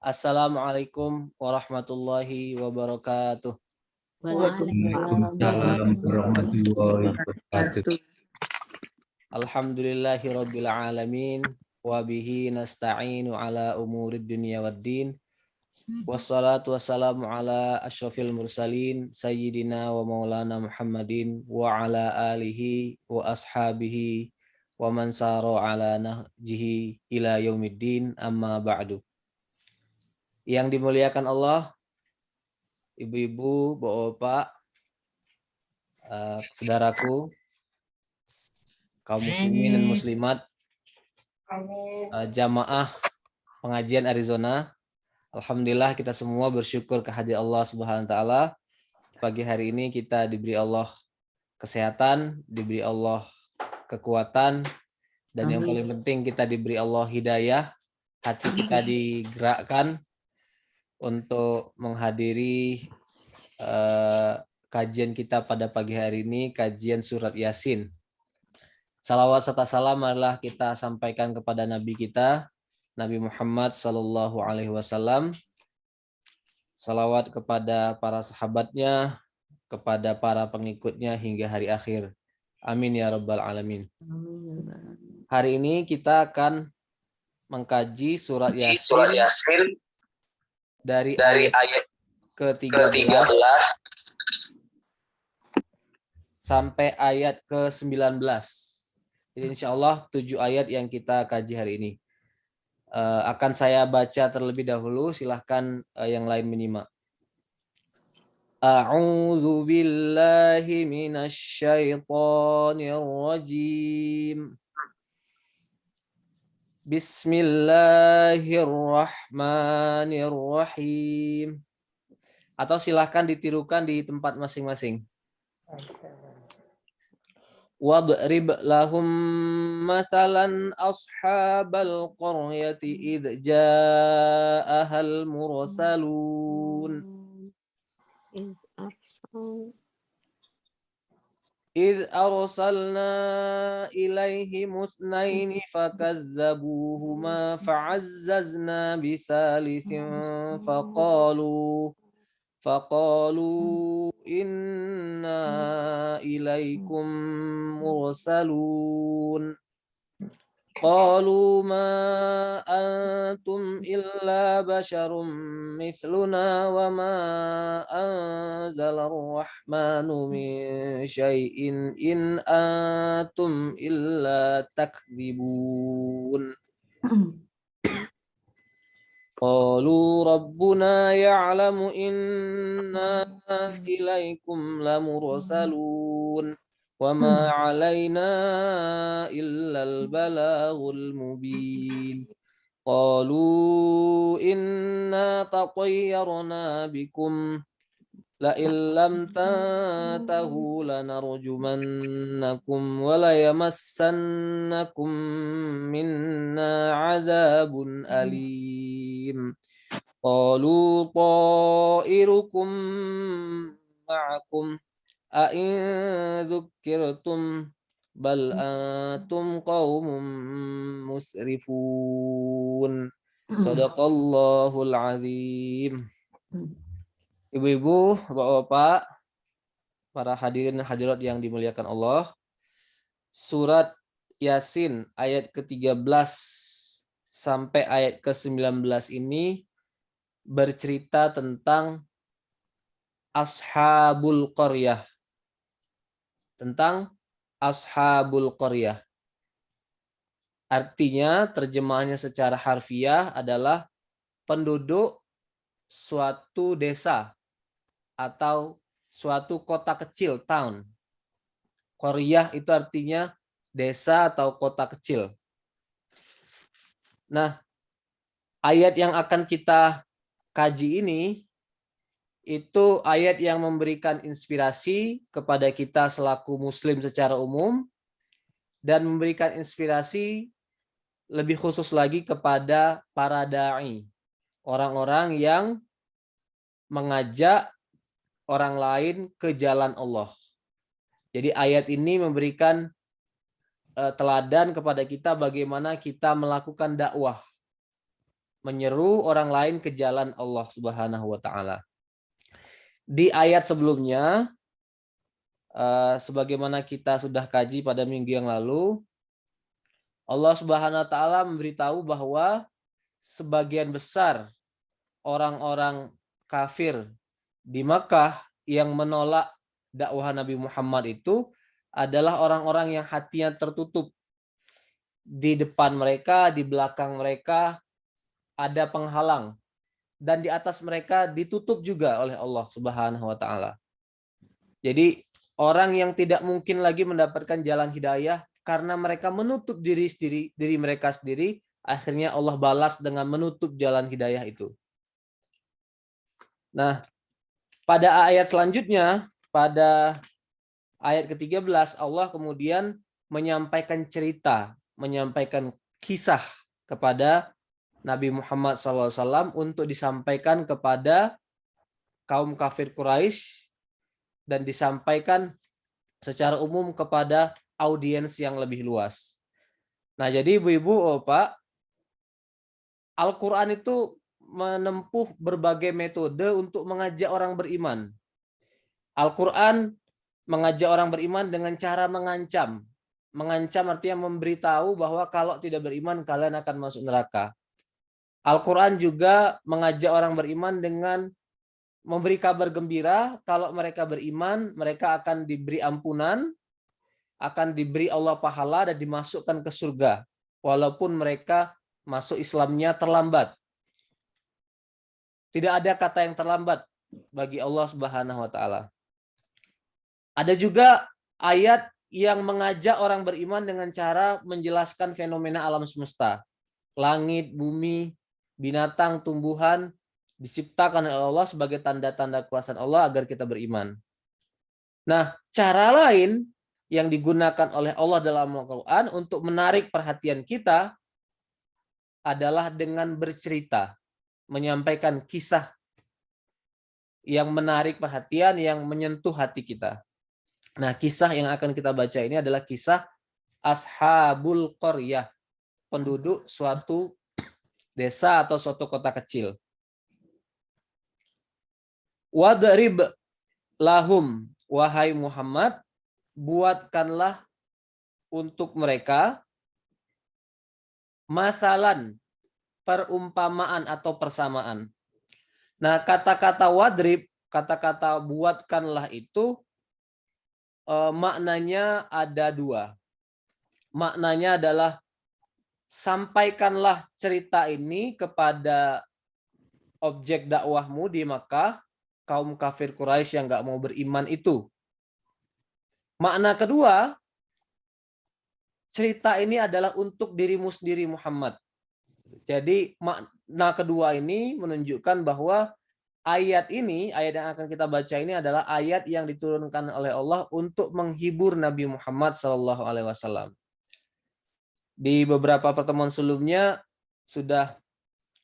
Assalamualaikum warahmatullahi wabarakatuh. Waalaikumsalam warahmatullahi wabarakatuh. Alhamdulillahirabbil alamin wa bihi nasta'inu ala umurid dunya waddin. Wassalatu wassalamu ala asyrafil mursalin sayyidina wa maulana Muhammadin wa ala alihi wa ashabihi wa man sara ala nahjihi ila yaumiddin, amma ba'du. Yang dimuliakan Allah, ibu-ibu, bapak-bapak, saudaraku, kaum muslimin dan muslimat, jamaah pengajian Arizona. Alhamdulillah kita semua bersyukur kehadirat Allah Subhanahu wa taala. Pagi hari ini kita diberi Allah kesehatan, diberi Allah kekuatan, dan yang paling penting kita diberi Allah hidayah. Hati kita digerakkan untuk menghadiri kajian kita pada pagi hari ini, kajian surat Yasin. Salawat serta salam adalah kita sampaikan kepada Nabi kita, Nabi Muhammad Sallallahu Alaihi Wasallam. Salawat kepada para sahabatnya, kepada para pengikutnya hingga hari akhir. Amin ya rabbal alamin. Hari ini kita akan mengkaji surat Yasin dari ayat ke-13 sampai ayat ke-19. Jadi insya Allah 7 ayat yang kita kaji hari ini. Akan saya baca terlebih dahulu, silahkan yang lain menyimak. A'udzu billahi minasy syaithanir rajim. Bismillahirrahmanirrahim. Atau silahkan ditirukan di tempat masing-masing. Wadrib lahum masalan ashabal qaryati idh ja'ahal mursalun idh arsalna ilaihim itsnaini fakazzabuhuma fa'azzazna bitsalitsin faqalu inna ilaikum mursalun qalu ma antum illa basyarum mithluna wa ma anzalar rahmanu min syai'in in antum illa takdzibun. Qalu rabbuna ya'lamu inna ilaikum lamursalun wa ma 'alaina illal balaghul mubin. Qalu inna tatayyarna bikum la illam tantahu lanarjumannakum wa la yamassannakum minna 'adzabun alim. Qalu ta'irukum ma'akum a in dzukkirtum bal antum qaumun musrifun. Shadaqallahul azim. Ibu-ibu, bapak-bapak, para hadirin dan hadirat yang dimuliakan Allah, surat Yasin ayat ke-13 sampai ayat ke-19 ini bercerita tentang ashabul qaryah. Tentang ashabul qaryah. Artinya, terjemahannya secara harfiah adalah penduduk suatu desa atau suatu kota kecil, town. Qaryah itu artinya desa atau kota kecil. Nah, ayat yang akan kita kaji ini itu ayat yang memberikan inspirasi kepada kita selaku muslim secara umum dan memberikan inspirasi lebih khusus lagi kepada para dai, orang-orang yang mengajak orang lain ke jalan Allah. Jadi ayat ini memberikan teladan kepada kita bagaimana kita melakukan dakwah, menyeru orang lain ke jalan Allah Subhanahu wa taala. Di ayat sebelumnya, sebagaimana kita sudah kaji pada minggu yang lalu, Allah Subhanahu wa taala memberitahu bahwa sebagian besar orang-orang kafir di Makkah yang menolak dakwah Nabi Muhammad itu adalah orang-orang yang hatinya tertutup. Di depan mereka, di belakang mereka ada penghalang, dan di atas mereka ditutup juga oleh Allah Subhanahu wa taala. Jadi orang yang tidak mungkin lagi mendapatkan jalan hidayah karena mereka menutup diri mereka sendiri, akhirnya Allah balas dengan menutup jalan hidayah itu. Nah, pada ayat selanjutnya, pada ayat ke-13, Allah kemudian menyampaikan cerita, menyampaikan kisah kepada Nabi Muhammad SAW untuk disampaikan kepada kaum kafir Quraisy dan disampaikan secara umum kepada audiens yang lebih luas. Nah, jadi ibu-ibu, Pak, Al-Quran itu menempuh berbagai metode untuk mengajak orang beriman. Al-Quran mengajak orang beriman dengan cara mengancam. Mengancam artinya memberitahu bahwa kalau tidak beriman kalian akan masuk neraka. Al-Quran juga mengajak orang beriman dengan memberi kabar gembira kalau mereka beriman, mereka akan diberi ampunan, akan diberi Allah pahala dan dimasukkan ke surga, walaupun mereka masuk Islamnya terlambat. Tidak ada kata yang terlambat bagi Allah Subhanahu wa taala. Ada juga ayat yang mengajak orang beriman dengan cara menjelaskan fenomena alam semesta. Langit, bumi, binatang, tumbuhan diciptakan oleh Allah sebagai tanda-tanda kuasa Allah agar kita beriman. Nah, cara lain yang digunakan oleh Allah dalam Al-Quran untuk menarik perhatian kita adalah dengan bercerita, menyampaikan kisah yang menarik perhatian, yang menyentuh hati kita. Nah, kisah yang akan kita baca ini adalah kisah Ashabul Qaryah, penduduk suatu desa atau suatu kota kecil. Wadrib lahum, wahai Muhammad, buatkanlah untuk mereka masalan, perumpamaan atau persamaan. Nah, kata-kata wadrib, kata-kata buatkanlah itu maknanya ada dua. Maknanya adalah sampaikanlah cerita ini kepada objek dakwahmu di Makkah, kaum kafir Quraisy yang nggak mau beriman itu. Makna kedua, cerita ini adalah untuk dirimu sendiri Muhammad. Jadi makna kedua ini menunjukkan bahwa ayat ini, ayat yang akan kita baca ini adalah ayat yang diturunkan oleh Allah untuk menghibur Nabi Muhammad SAW. Di beberapa pertemuan sebelumnya sudah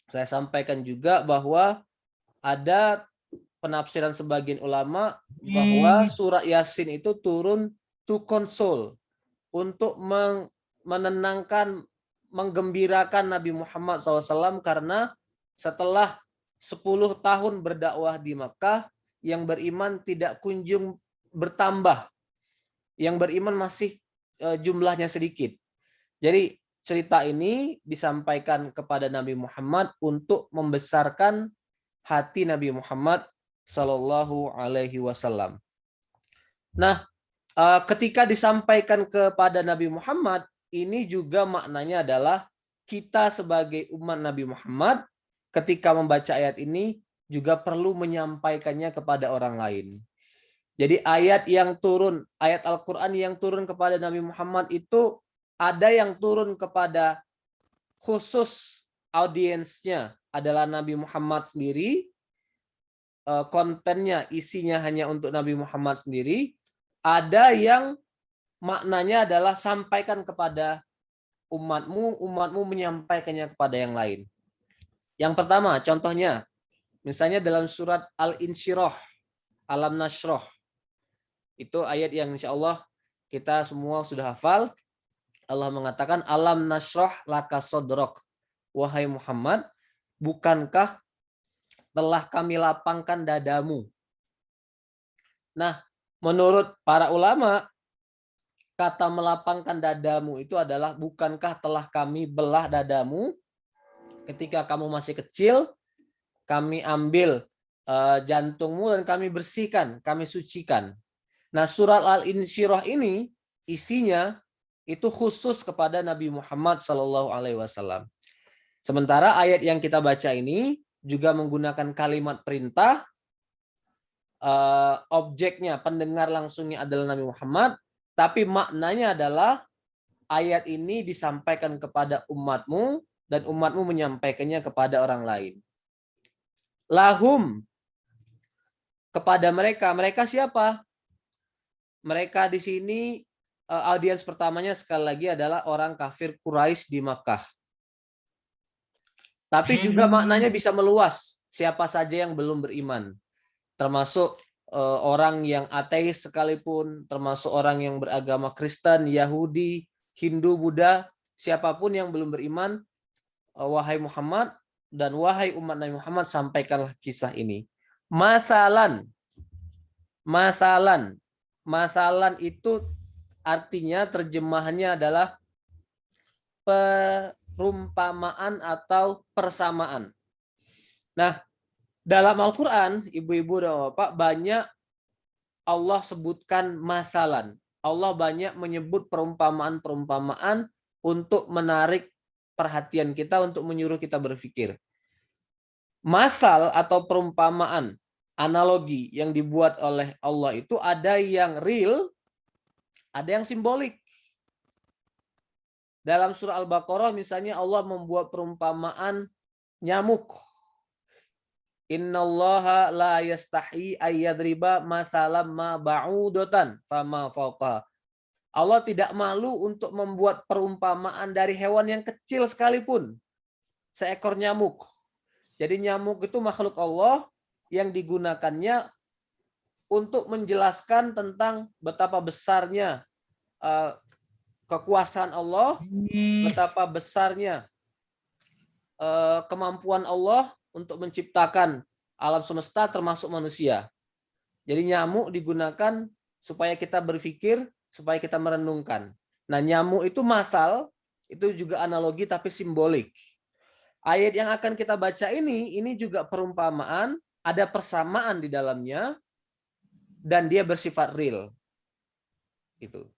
saya sampaikan juga bahwa ada penafsiran sebagian ulama bahwa surat Yasin itu turun to console, untuk menenangkan, menggembirakan Nabi Muhammad SAW karena setelah 10 tahun berdakwah di Makkah, yang beriman tidak kunjung bertambah. Yang beriman masih jumlahnya sedikit. Jadi cerita ini disampaikan kepada Nabi Muhammad untuk membesarkan hati Nabi Muhammad Sallallahu Alaihi Wasallam. Nah, ketika disampaikan kepada Nabi Muhammad, ini juga maknanya adalah kita sebagai umat Nabi Muhammad ketika membaca ayat ini juga perlu menyampaikannya kepada orang lain. Jadi ayat yang turun, ayat Al-Quran yang turun kepada Nabi Muhammad itu ada yang turun kepada khusus audiensnya adalah Nabi Muhammad sendiri, kontennya, isinya hanya untuk Nabi Muhammad sendiri. Ada yang maknanya adalah sampaikan kepada umatmu, umatmu menyampaikannya kepada yang lain. Yang pertama, contohnya, misalnya dalam surat Al-Insyirah, Alam Nasroh. Itu ayat yang insya Allah kita semua sudah hafal. Allah mengatakan alam nasroh laka sodrok. Wahai Muhammad, bukankah telah kami lapangkan dadamu? Nah, menurut para ulama, kata melapangkan dadamu itu adalah bukankah telah kami belah dadamu ketika kamu masih kecil, kami ambil jantungmu dan kami bersihkan, kami sucikan. Nah, surat Al-Insyirah ini isinya itu khusus kepada Nabi Muhammad SAW. Sementara ayat yang kita baca ini juga menggunakan kalimat perintah, objeknya, pendengar langsungnya adalah Nabi Muhammad, tapi maknanya adalah ayat ini disampaikan kepada umatmu dan umatmu menyampaikannya kepada orang lain. Lahum, kepada mereka. Mereka siapa? Mereka di sini audiens pertamanya sekali lagi adalah orang kafir Quraisy di Makkah. Tapi juga maknanya bisa meluas, siapa saja yang belum beriman. Termasuk orang yang ateis sekalipun, termasuk orang yang beragama Kristen, Yahudi, Hindu, Buddha, siapapun yang belum beriman, wahai Muhammad dan wahai umat Nabi Muhammad, sampaikanlah kisah ini. Masalan itu artinya terjemahannya adalah perumpamaan atau persamaan. Nah, dalam Al-Quran, ibu-ibu dan bapak, banyak Allah sebutkan masalan. Allah banyak menyebut perumpamaan-perumpamaan untuk menarik perhatian kita, untuk menyuruh kita berpikir. Masal atau perumpamaan, analogi yang dibuat oleh Allah itu ada yang real, ada yang simbolik. Dalam surah Al-Baqarah misalnya Allah membuat perumpamaan nyamuk. Innallaha la yastahi ayyadriba masalam ma ba'udatan fama fawqa. Allah tidak malu untuk membuat perumpamaan dari hewan yang kecil sekalipun. Seekor nyamuk. Jadi nyamuk itu makhluk Allah yang digunakannya untuk menjelaskan tentang betapa besarnya kekuasaan Allah, betapa besarnya kemampuan Allah untuk menciptakan alam semesta termasuk manusia. Jadi nyamuk digunakan supaya kita berpikir, supaya kita merenungkan. Nah, nyamuk itu masal, itu juga analogi tapi simbolik. Ayat yang akan kita baca ini juga perumpamaan, ada persamaan di dalamnya, dan dia bersifat real. Itu.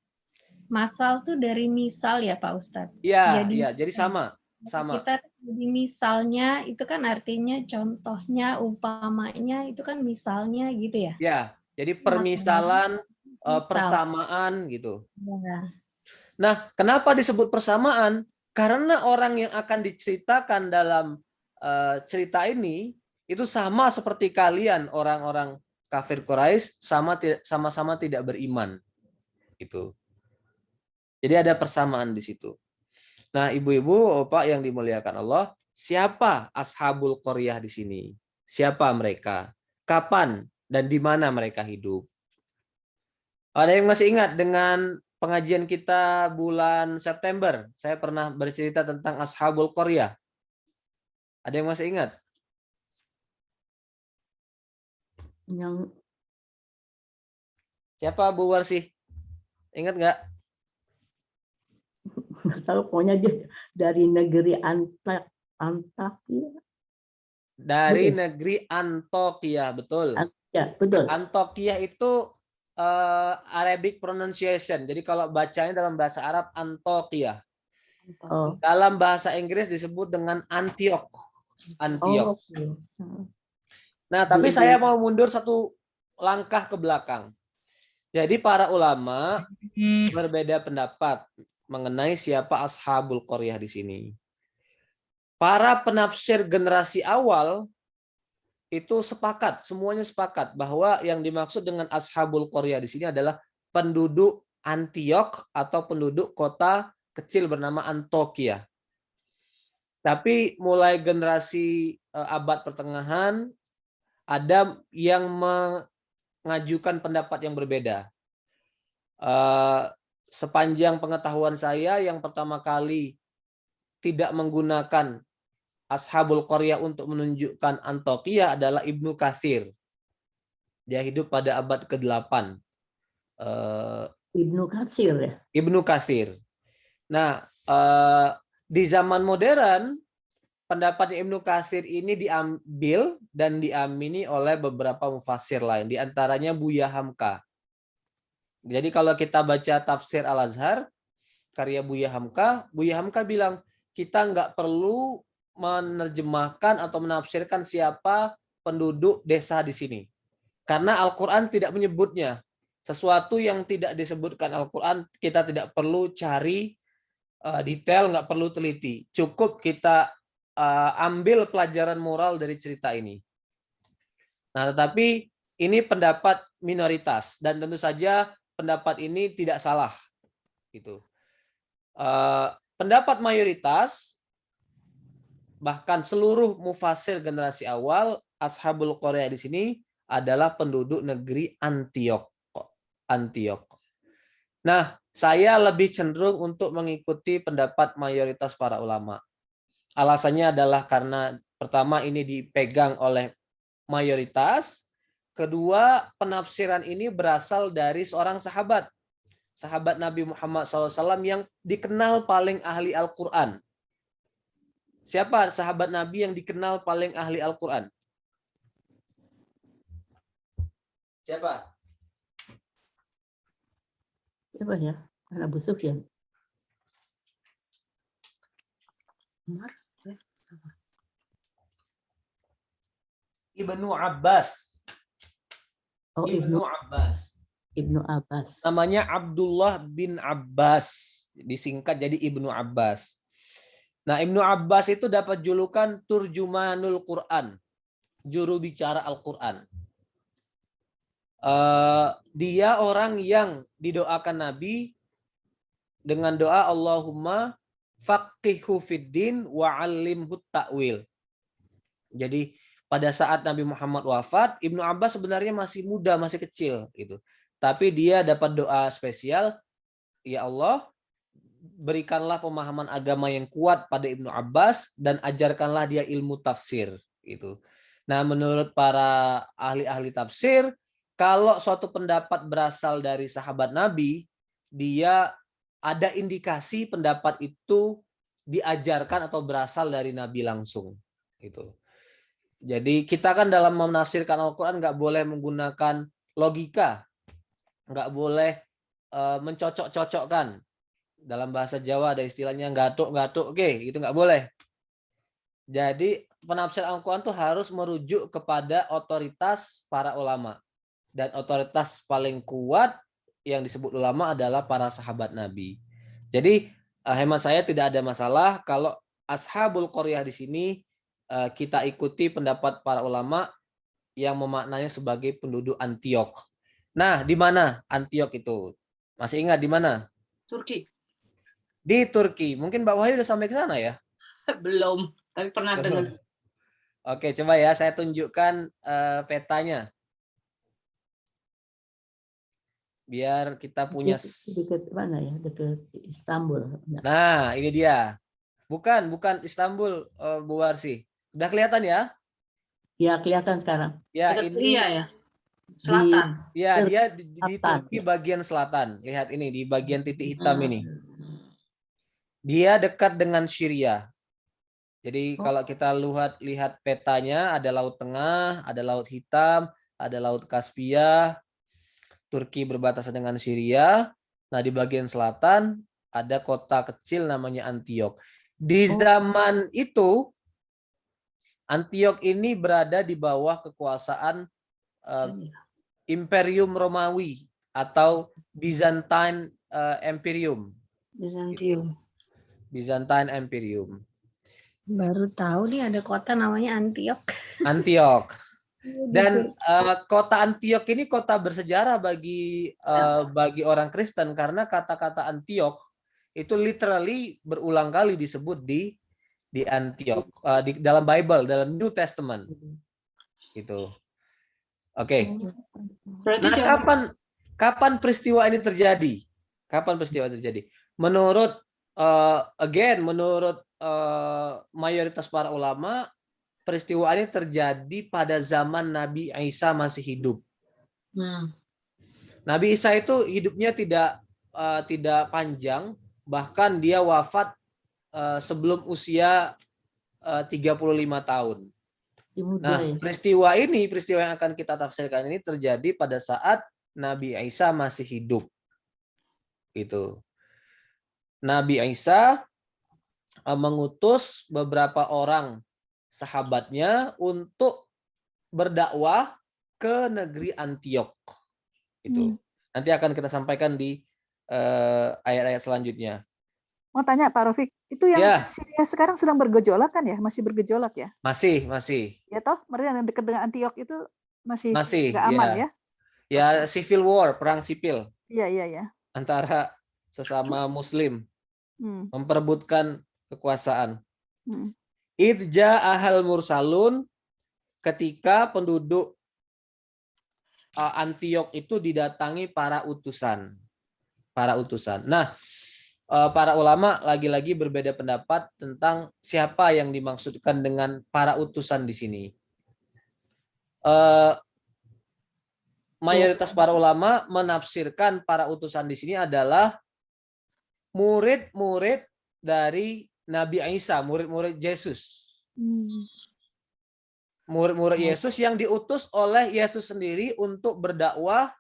Masal tuh dari misal ya Pak Ustadz? Jadi sama. Kita di misalnya itu kan artinya contohnya, umpamanya itu kan misalnya gitu ya? Ya, jadi permisalan, persamaan gitu. Ya. Nah, kenapa disebut persamaan? Karena orang yang akan diceritakan dalam cerita ini itu sama seperti kalian, orang-orang kafir Quraisy, sama-sama tidak beriman. Itu. Jadi ada persamaan di situ. Nah, ibu-ibu, bapak yang dimuliakan Allah, siapa ashabul qaryah di sini? Siapa mereka? Kapan dan di mana mereka hidup? Ada yang masih ingat dengan pengajian kita bulan September? Saya pernah bercerita tentang ashabul qaryah. Ada yang masih ingat? Yang Siapa Bu Warsih? Ingat nggak? nggak tahu, pokoknya dia dari negeri Antakya. Dari negeri Antokia, betul. Ya, betul. Antokia itu Arabic pronunciation. Jadi kalau bacanya dalam bahasa Arab Antokia. Oh. Dalam bahasa Inggris disebut dengan Antioch. Antioch. Oh. Nah, tapi saya mau mundur satu langkah ke belakang. Jadi para ulama berbeda pendapat mengenai siapa ashabul qaryah di sini. Para penafsir generasi awal itu sepakat, semuanya sepakat bahwa yang dimaksud dengan ashabul qaryah di sini adalah penduduk Antioch atau penduduk kota kecil bernama Antokia. Tapi mulai generasi abad pertengahan ada yang mengajukan pendapat yang berbeda. sepanjang pengetahuan saya yang pertama kali tidak menggunakan Ashabul Qaryah untuk menunjukkan Antokia adalah Ibnu Katsir. Dia hidup pada abad ke-8. Ibnu Katsir ya. Ibnu Katsir. Nah, di zaman modern pendapat Ibnu Katsir ini diambil dan diamini oleh beberapa mufassir lain, di antaranya Buya Hamka. Jadi kalau kita baca tafsir Al-Azhar, karya Buya Hamka bilang kita nggak perlu menerjemahkan atau menafsirkan siapa penduduk desa di sini. Karena Al-Quran tidak menyebutnya. Sesuatu yang tidak disebutkan Al-Quran, kita tidak perlu cari detail, nggak perlu teliti. Cukup kita ambil pelajaran moral dari cerita ini. Nah, tetapi ini pendapat minoritas dan tentu saja pendapat ini tidak salah. Gitu. Pendapat mayoritas, bahkan seluruh mufassir generasi awal, Ashabul Qaryah di sini adalah penduduk negeri Antiok. Nah, saya lebih cenderung untuk mengikuti pendapat mayoritas para ulama. Alasannya adalah karena pertama ini dipegang oleh mayoritas, kedua penafsiran ini berasal dari seorang sahabat Nabi Muhammad SAW yang dikenal paling ahli Al-Quran. Siapa sahabat Nabi yang dikenal paling ahli Al-Quran? Siapa? Siapa ya? Abu Sufyan. Umar. Ibnu Abbas. Oh, Ibnu Abbas. Ibnu Abbas. Namanya Abdullah bin Abbas. Disingkat jadi Ibnu Abbas. Nah, Ibnu Abbas itu dapat julukan Turjumanul Quran. Juru bicara Al-Quran. Dia orang yang didoakan Nabi dengan doa Allahumma faqihhu fiddin wa 'allimhu ta'wil. Jadi pada saat Nabi Muhammad wafat, Ibnu Abbas sebenarnya masih muda, masih kecil gitu. Tapi dia dapat doa spesial, ya Allah, berikanlah pemahaman agama yang kuat pada Ibnu Abbas dan ajarkanlah dia ilmu tafsir gitu. Nah, menurut para ahli-ahli tafsir, kalau suatu pendapat berasal dari sahabat Nabi, dia ada indikasi pendapat itu diajarkan atau berasal dari Nabi langsung gitu. Jadi kita kan dalam menafsirkan Al-Quran nggak boleh menggunakan logika, nggak boleh mencocok-cocokkan. Dalam bahasa Jawa ada istilahnya gatuk-gatuk, oke, itu nggak boleh. Jadi penafsiran Al-Quran itu harus merujuk kepada otoritas para ulama. Dan otoritas paling kuat yang disebut ulama adalah para sahabat Nabi. Jadi hemat saya tidak ada masalah kalau Ashabul Qaryah di sini kita ikuti pendapat para ulama yang memaknanya sebagai penduduk Antiok. Nah, di mana Antiok itu? Masih ingat di mana? Turki. Di Turki. Mungkin Mbak Wahyu udah sampai ke sana ya? Belum, tapi pernah dengar. Oke, coba ya saya tunjukkan petanya. Biar kita punya. Dekat mana ya? Dekat Istanbul. Nah, ini dia. Bukan Istanbul, Bu Warsi. Udah kelihatan ya? Ya, kelihatan sekarang. Ya, Dekat ini Syria ya? Selatan. ya dia di Selatan. Turki bagian selatan. Lihat ini di bagian titik hitam ini. Dia dekat dengan Syria. Jadi kalau kita lihat petanya, ada Laut Tengah, ada Laut Hitam, ada Laut Kaspia. Turki berbatasan dengan Syria. Nah, di bagian selatan ada kota kecil namanya Antiok. Di zaman itu Antiok ini berada di bawah kekuasaan Imperium Romawi atau Byzantine Imperium. Byzantine Imperium. Baru tahu nih ada kota namanya Antiok. Antiok. Dan kota Antiok ini kota bersejarah bagi orang Kristen karena kata-kata Antiok itu literally berulang kali disebut di Antiok di dalam Bible, dalam New Testament. Gitu. Oke. Berarti Nah, kapan peristiwa ini terjadi? Kapan peristiwa itu terjadi? Menurut menurut mayoritas para ulama, peristiwa ini terjadi pada zaman Nabi Isa masih hidup. Nabi Isa itu hidupnya tidak panjang, bahkan dia wafat sebelum usia 35 tahun. Nah, peristiwa yang akan kita tafsirkan ini terjadi pada saat Nabi Isa masih hidup. Gitu. Nabi Isa mengutus beberapa orang sahabatnya untuk berdakwah ke negeri Antiok. Itu. Nanti akan kita sampaikan di ayat-ayat selanjutnya. Mau tanya Pak Rafiq, itu yang Ya. Syria sekarang sedang bergejolak kan ya? Masih bergejolak ya? Masih. Ya toh, mereka yang dekat dengan Antiok itu masih nggak ya. aman ya? Ya, civil war, perang sipil Iya. antara sesama Muslim Hmm. memperebutkan kekuasaan. Hmm. Idja ahal mursalun, ketika penduduk Antiok itu didatangi para utusan. Nah, para ulama lagi-lagi berbeda pendapat tentang siapa yang dimaksudkan dengan para utusan di sini. Mayoritas para ulama menafsirkan para utusan di sini adalah murid-murid dari Nabi Isa, murid-murid Yesus. Murid-murid Yesus yang diutus oleh Yesus sendiri untuk berdakwah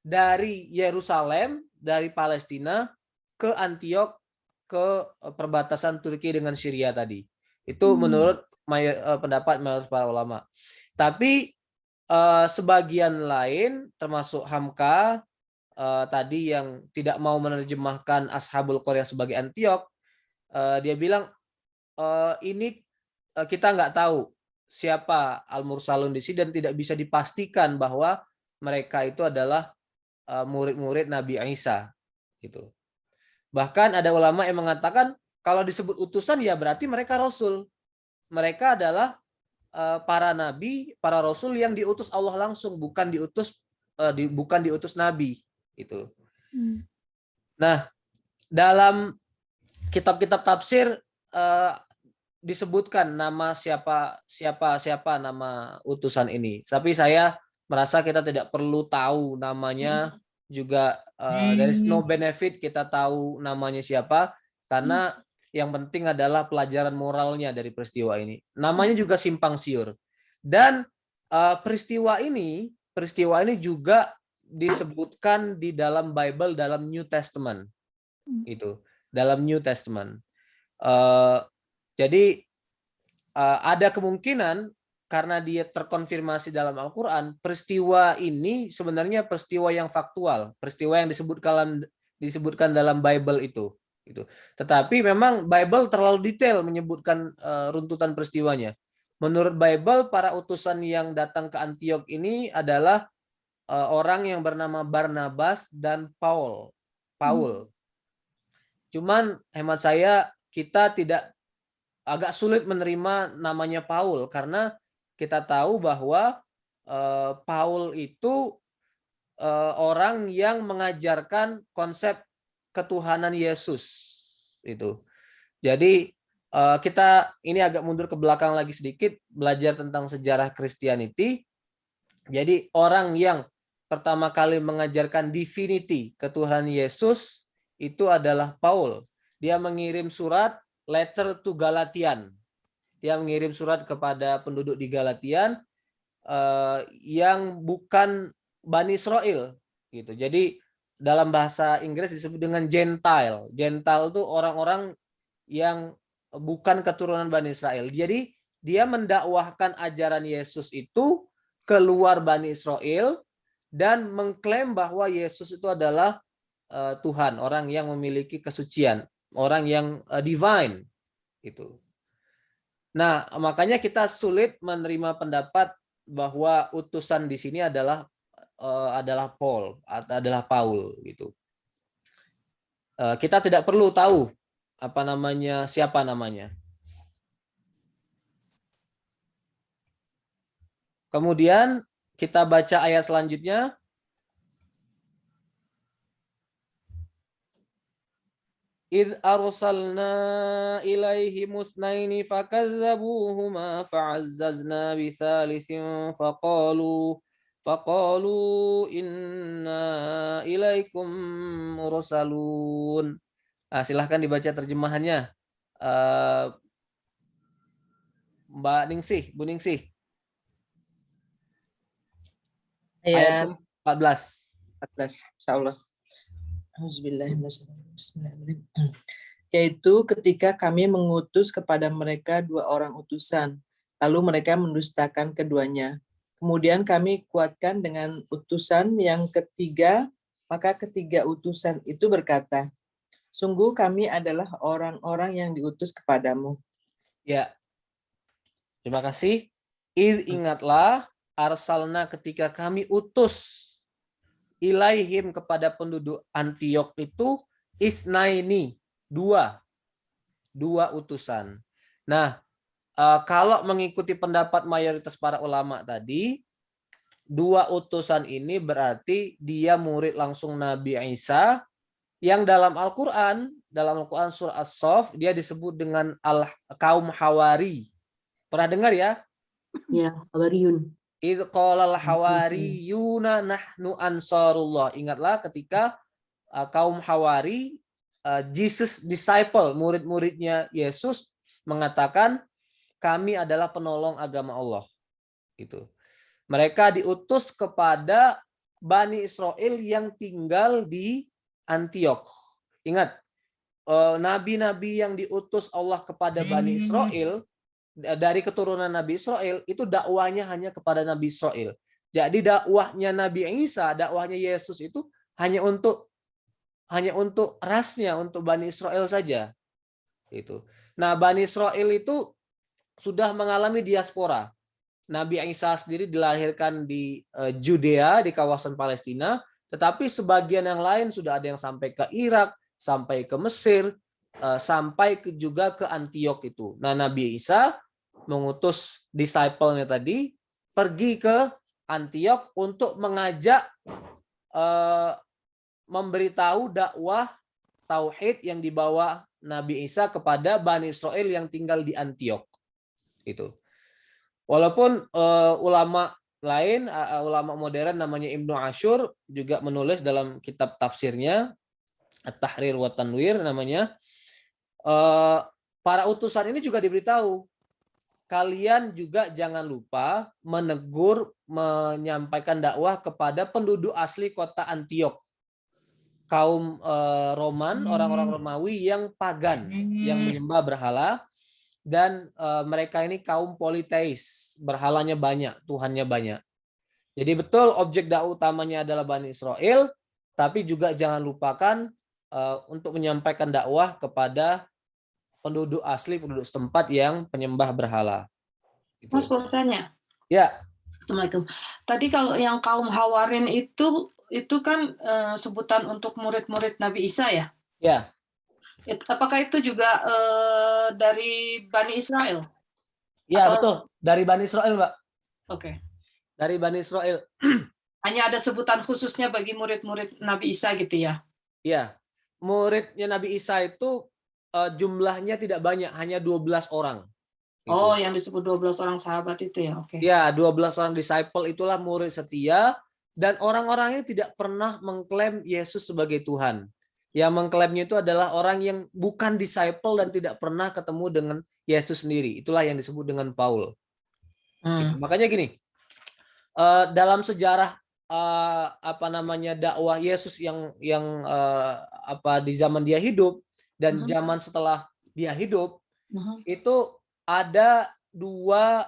dari Yerusalem, dari Palestina ke Antiok, ke perbatasan Turki dengan Syria tadi. Itu menurut pendapat mayoritas para ulama. Tapi sebagian lain termasuk Hamka tadi yang tidak mau menerjemahkan Ashabul Qaryah sebagai Antiok, dia bilang ini kita nggak tahu siapa Al-Mursalun di sini dan tidak bisa dipastikan bahwa mereka itu adalah murid-murid Nabi Isa gitu. Bahkan ada ulama yang mengatakan kalau disebut utusan ya berarti mereka rasul. Mereka adalah para nabi, para rasul yang diutus Allah langsung, bukan diutus nabi gitu. Nah, dalam kitab-kitab tafsir disebutkan nama siapa nama utusan ini. Tapi saya merasa kita tidak perlu tahu namanya juga. There is no benefit kita tahu namanya siapa, karena yang penting adalah pelajaran moralnya dari peristiwa ini. Namanya juga simpang siur. Dan peristiwa ini juga disebutkan di dalam Bible, dalam New Testament. Itu dalam New Testament. Jadi ada kemungkinan karena dia terkonfirmasi dalam Al-Quran, peristiwa ini sebenarnya peristiwa yang faktual, peristiwa yang disebutkan dalam Bible itu. Tetapi memang Bible terlalu detail menyebutkan runtutan peristiwanya. Menurut Bible, para utusan yang datang ke Antiok ini adalah orang yang bernama Barnabas dan Paul. Cuman hemat saya kita agak sulit menerima namanya Paul karena kita tahu bahwa Paul itu orang yang mengajarkan konsep ketuhanan Yesus itu. Jadi kita ini agak mundur ke belakang lagi sedikit, belajar tentang sejarah Christianity. Jadi orang yang pertama kali mengajarkan divinity ketuhanan Yesus itu adalah Paul. Dia mengirim surat, letter to Galatian. Dia mengirim surat kepada penduduk di Galatian yang bukan Bani Israel gitu. Jadi dalam bahasa Inggris disebut dengan Gentile. Gentile itu orang-orang yang bukan keturunan Bani Israel. Jadi dia mendakwahkan ajaran Yesus itu keluar Bani Israel dan mengklaim bahwa Yesus itu adalah Tuhan, orang yang memiliki kesucian, orang yang divine gitu. Nah, makanya kita sulit menerima pendapat bahwa utusan di sini adalah Paul gitu. Kita tidak perlu tahu siapa namanya. Kemudian kita baca ayat selanjutnya. إذ أرسلنا إليهم اثنين فكذبوهما فعززنا بثالث فقالوا إنا إليكم مرسلون. Silahkan dibaca terjemahannya, Mbak Ningsih, Bu Ningsih. Ayat Ayat 14. 14, insyaallah. Bismillahirrahmanirrahim. Yaitu ketika kami mengutus kepada mereka 2 orang utusan, lalu mereka mendustakan keduanya. Kemudian kami kuatkan dengan utusan yang ketiga, maka ketiga utusan itu berkata, sungguh kami adalah orang-orang yang diutus kepadamu. Ya, terima kasih. Ingatlah, arsalna ketika kami utus ilaihim kepada penduduk Antiok itu isnaini, dua utusan. Nah, kalau mengikuti pendapat mayoritas para ulama tadi, 2 utusan ini berarti dia murid langsung Nabi Isa, yang dalam Al-Quran surah As-Saff dia disebut dengan kaum Hawari. Pernah dengar ya? Ya, Hawariyun. Idz qalal hawariyuna nahnu ansarullah. Ingatlah ketika kaum Hawari, Jesus disciple, murid-muridnya Yesus mengatakan kami adalah penolong agama Allah. Itu. Mereka diutus kepada Bani Israel yang tinggal di Antiok. Ingat, nabi-nabi yang diutus Allah kepada Bani Israel dari keturunan Nabi Israel itu dakwahnya hanya kepada Nabi Israel. Jadi dakwahnya Nabi Isa, dakwahnya Yesus itu hanya untuk rasnya, untuk Bani Israel saja. Itu. Nah, Bani Israel itu sudah mengalami diaspora. Nabi Isa sendiri dilahirkan di Judea, di kawasan Palestina, tetapi sebagian yang lain sudah ada yang sampai ke Irak, sampai ke Mesir, sampai juga ke Antiok itu. Nah, Nabi Isa mengutus disciple-nya tadi pergi ke Antiok untuk mengajak memberitahu dakwah tauhid yang dibawa Nabi Isa kepada Bani Israel yang tinggal di Antiok. Itu. Walaupun ulama lain, ulama modern namanya Ibnu Ashur juga menulis dalam kitab tafsirnya At-Tahrir wa Tanwir namanya, para utusan ini juga diberitahu, kalian juga jangan lupa menegur, menyampaikan dakwah kepada penduduk asli kota Antiok, kaum Roman, orang-orang Romawi yang pagan, yang menyembah berhala, dan mereka ini kaum politeis, berhalanya banyak, Tuhannya banyak. Jadi betul objek dakwah utamanya adalah Bani Israel, tapi juga jangan lupakan untuk menyampaikan dakwah kepada penduduk asli, penduduk setempat yang penyembah berhala. Gitu. Mas bertanya. Ya. Assalamualaikum. Tadi kalau yang kaum Hawarin itu kan sebutan untuk murid-murid Nabi Isa ya? Ya. Apakah itu juga dari Bani Israel? Ya, betul. Dari Bani Israel, Mbak. Oke. Dari Bani Israel. Hanya ada sebutan khususnya bagi murid-murid Nabi Isa gitu ya? Iya. Muridnya Nabi Isa itu jumlahnya tidak banyak, hanya 12 orang. Gitu. Oh, yang disebut 12 orang sahabat itu ya? Oke. Ya, 12 orang disciple itulah murid setia, dan orang-orang ini tidak pernah mengklaim Yesus sebagai Tuhan. Yang mengklaimnya itu adalah orang yang bukan disciple dan tidak pernah ketemu dengan Yesus sendiri. Itulah yang disebut dengan Paul. Gitu. Makanya gini, dalam sejarah dakwah Yesus yang di zaman dia hidup dan zaman setelah dia hidup, itu ada 2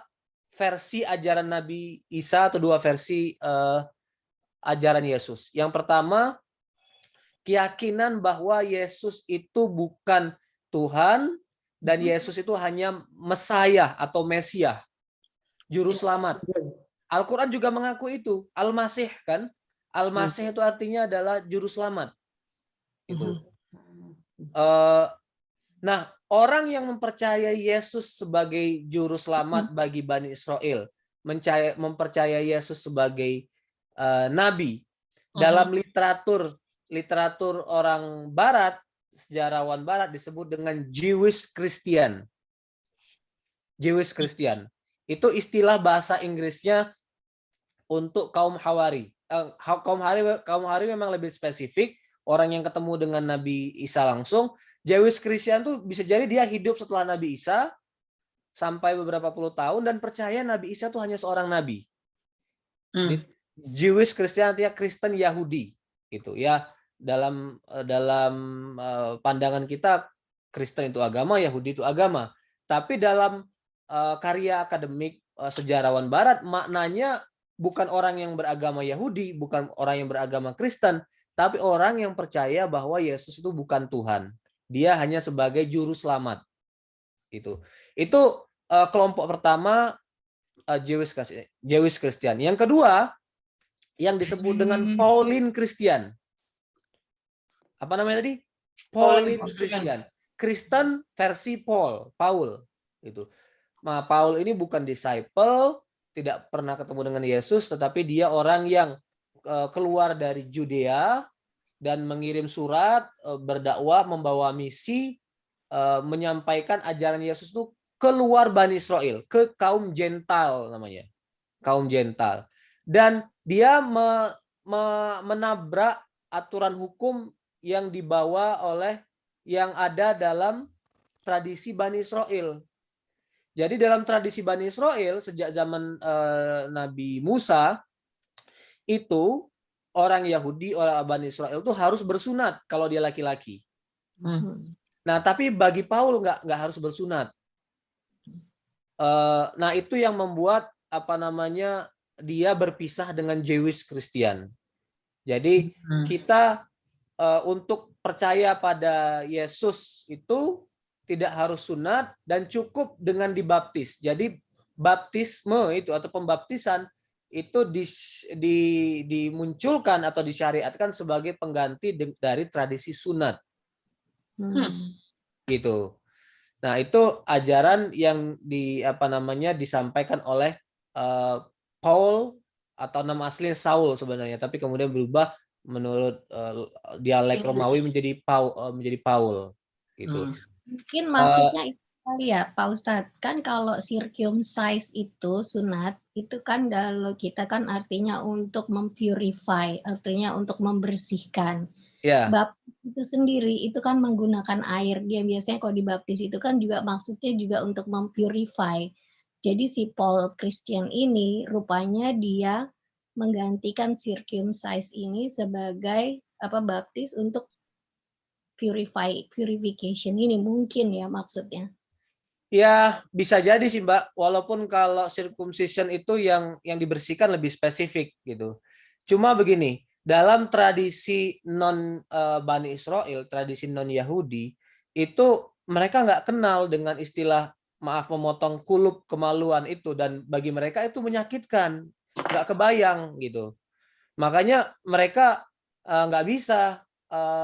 versi ajaran Nabi Isa atau 2 versi ajaran Yesus. Yang pertama, keyakinan bahwa Yesus itu bukan Tuhan dan Yesus itu hanya Mesias atau Mesias, juru selamat. Al-Quran juga mengaku itu, Al-Masih kan? Al-Masih itu artinya adalah juru selamat. Itu. Nah, orang yang mempercayai Yesus sebagai juru selamat bagi Bani Israel, mempercayai Yesus sebagai nabi, dalam literatur orang Barat sejarawan Barat disebut dengan Jewish Christian. Jewish Christian. Itu istilah bahasa Inggrisnya untuk kaum Hawari. Kaum Hawari memang lebih spesifik, orang yang ketemu dengan Nabi Isa langsung. Jewish Christian tuh bisa jadi dia hidup setelah Nabi Isa sampai beberapa puluh tahun dan percaya Nabi Isa tuh hanya seorang nabi. Jewish Christian artinya Kristen Yahudi gitu ya. Dalam pandangan kita Kristen itu agama, Yahudi itu agama. Tapi dalam karya akademik sejarawan Barat maknanya bukan orang yang beragama Yahudi, bukan orang yang beragama Kristen, tapi orang yang percaya bahwa Yesus itu bukan Tuhan. Dia hanya sebagai juru selamat. Itu kelompok pertama Jewish Christian. Yang kedua yang disebut dengan Pauline Christian. Apa namanya tadi? Pauline Christian. Kristen versi Paul itu. Nah, Paul ini bukan disciple, tidak pernah ketemu dengan Yesus, tetapi dia orang yang keluar dari Judea dan mengirim surat, berdakwah, membawa misi, menyampaikan ajaran Yesus itu keluar Bani Israel, ke kaum Gentile namanya. Kaum Gentile. Dan dia menabrak aturan hukum yang dibawa oleh yang ada dalam tradisi Bani Israel. Jadi dalam tradisi Bani Israel sejak zaman Nabi Musa itu orang Yahudi, orang Bani Israel itu harus bersunat kalau dia laki-laki. Nah, tapi bagi Paul nggak harus bersunat. Nah, itu yang membuat dia berpisah dengan Jewish Christian. Jadi kita untuk percaya pada Yesus itu tidak harus sunat dan cukup dengan dibaptis. Jadi baptisme itu atau pembaptisan itu dimunculkan atau disyariatkan sebagai pengganti dari tradisi sunat. Gitu. Nah, itu ajaran yang disampaikan oleh Paul atau nama aslinya Saul sebenarnya, tapi kemudian berubah menurut dialek Romawi menjadi Paul gitu. Mungkin maksudnya itu kali ya Pak Ustadz, kan kalau circumcise itu sunat, itu kan kalau kita kan artinya untuk mempurify, artinya untuk membersihkan. Ya. Baptis itu sendiri itu kan menggunakan air. Dia biasanya kalau dibaptis itu kan juga maksudnya juga untuk mempurify. Jadi si Paul Christian ini rupanya dia menggantikan circumcise ini sebagai baptis untuk purification ini mungkin ya maksudnya. Ya, bisa jadi sih Mbak, walaupun kalau circumcision itu yang dibersihkan lebih spesifik gitu. Cuma begini, dalam tradisi non Bani Israel, tradisi non Yahudi, itu mereka nggak kenal dengan istilah maaf memotong kulup kemaluan itu, dan bagi mereka itu menyakitkan, nggak kebayang gitu. Makanya mereka nggak bisa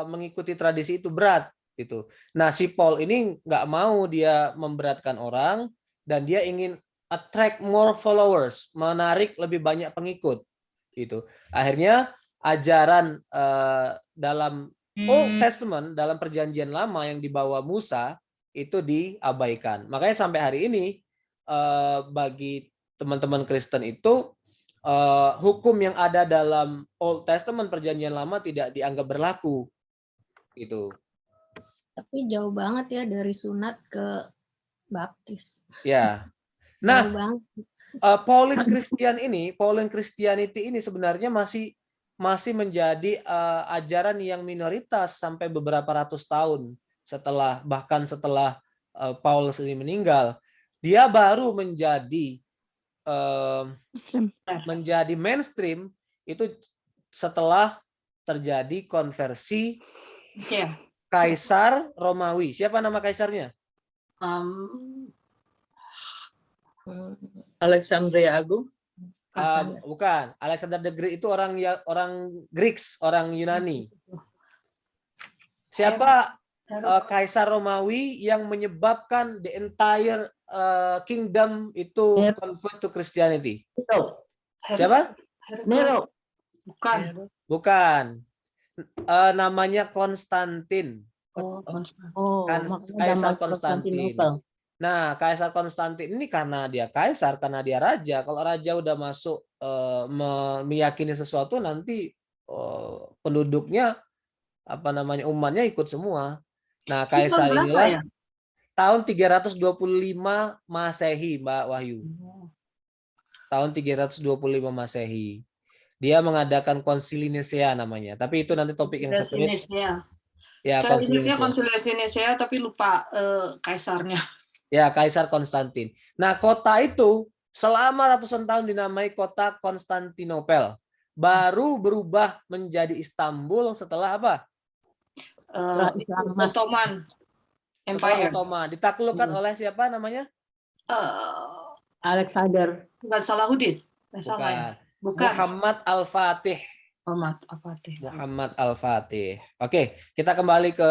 mengikuti tradisi itu, berat gitu. Nah, si Paul ini nggak mau dia memberatkan orang dan dia ingin attract more followers, menarik lebih banyak pengikut gitu. Akhirnya ajaran dalam Old Testament, dalam perjanjian lama yang dibawa Musa itu diabaikan. Makanya sampai hari ini bagi teman-teman Kristen itu hukum yang ada dalam Old Testament perjanjian lama tidak dianggap berlaku gitu. Tapi jauh banget ya dari sunat ke baptis. Ya. Nah, Pauline Christianity ini sebenarnya masih menjadi ajaran yang minoritas sampai beberapa ratus tahun bahkan setelah Paulus ini meninggal. Dia baru menjadi mainstream itu setelah terjadi konversi Kaisar Romawi. Siapa nama kaisarnya? Alexandria Agung. Bukan. Alexander the Great itu orang Greeks, orang Yunani. Siapa Kaisar Romawi yang menyebabkan the entire kingdom itu convert to Christianity? Siapa? Nero. Bukan. Namanya Konstantin. Oh, Konstantin. Oh, Kan makanya Kaisar zaman Konstantin. Konstantinopel. Nah, Kaisar Konstantin ini karena dia kaisar, karena dia raja. Kalau raja udah masuk meyakini sesuatu, nanti penduduknya apa namanya umatnya ikut semua. Nah, Itu tahun kaisar berapa inilah ya? tahun 325 Masehi, Mbak Wahyu. Tahun 325 Masehi. Dia mengadakan konsili Nisea namanya. Tapi itu nanti topik yang Konsiliasi separate. Nicea. Ya, Saya konsili ingatnya Nisea. konsiliasi Nicea tapi lupa kaisarnya. Ya, Kaisar Konstantin. Nah, kota itu selama ratusan tahun dinamai kota Konstantinopel. Baru berubah menjadi Istanbul setelah apa? Setelah Islam masuk. Ottoman Setelah Empire. Ottoman. Ditaklukkan oleh siapa namanya? Alexander. Bukan Salahuddin. Salah ya? Bukan. Bukan. Muhammad Al-Fatih. Muhammad Al-Fatih. Oke, kita kembali ke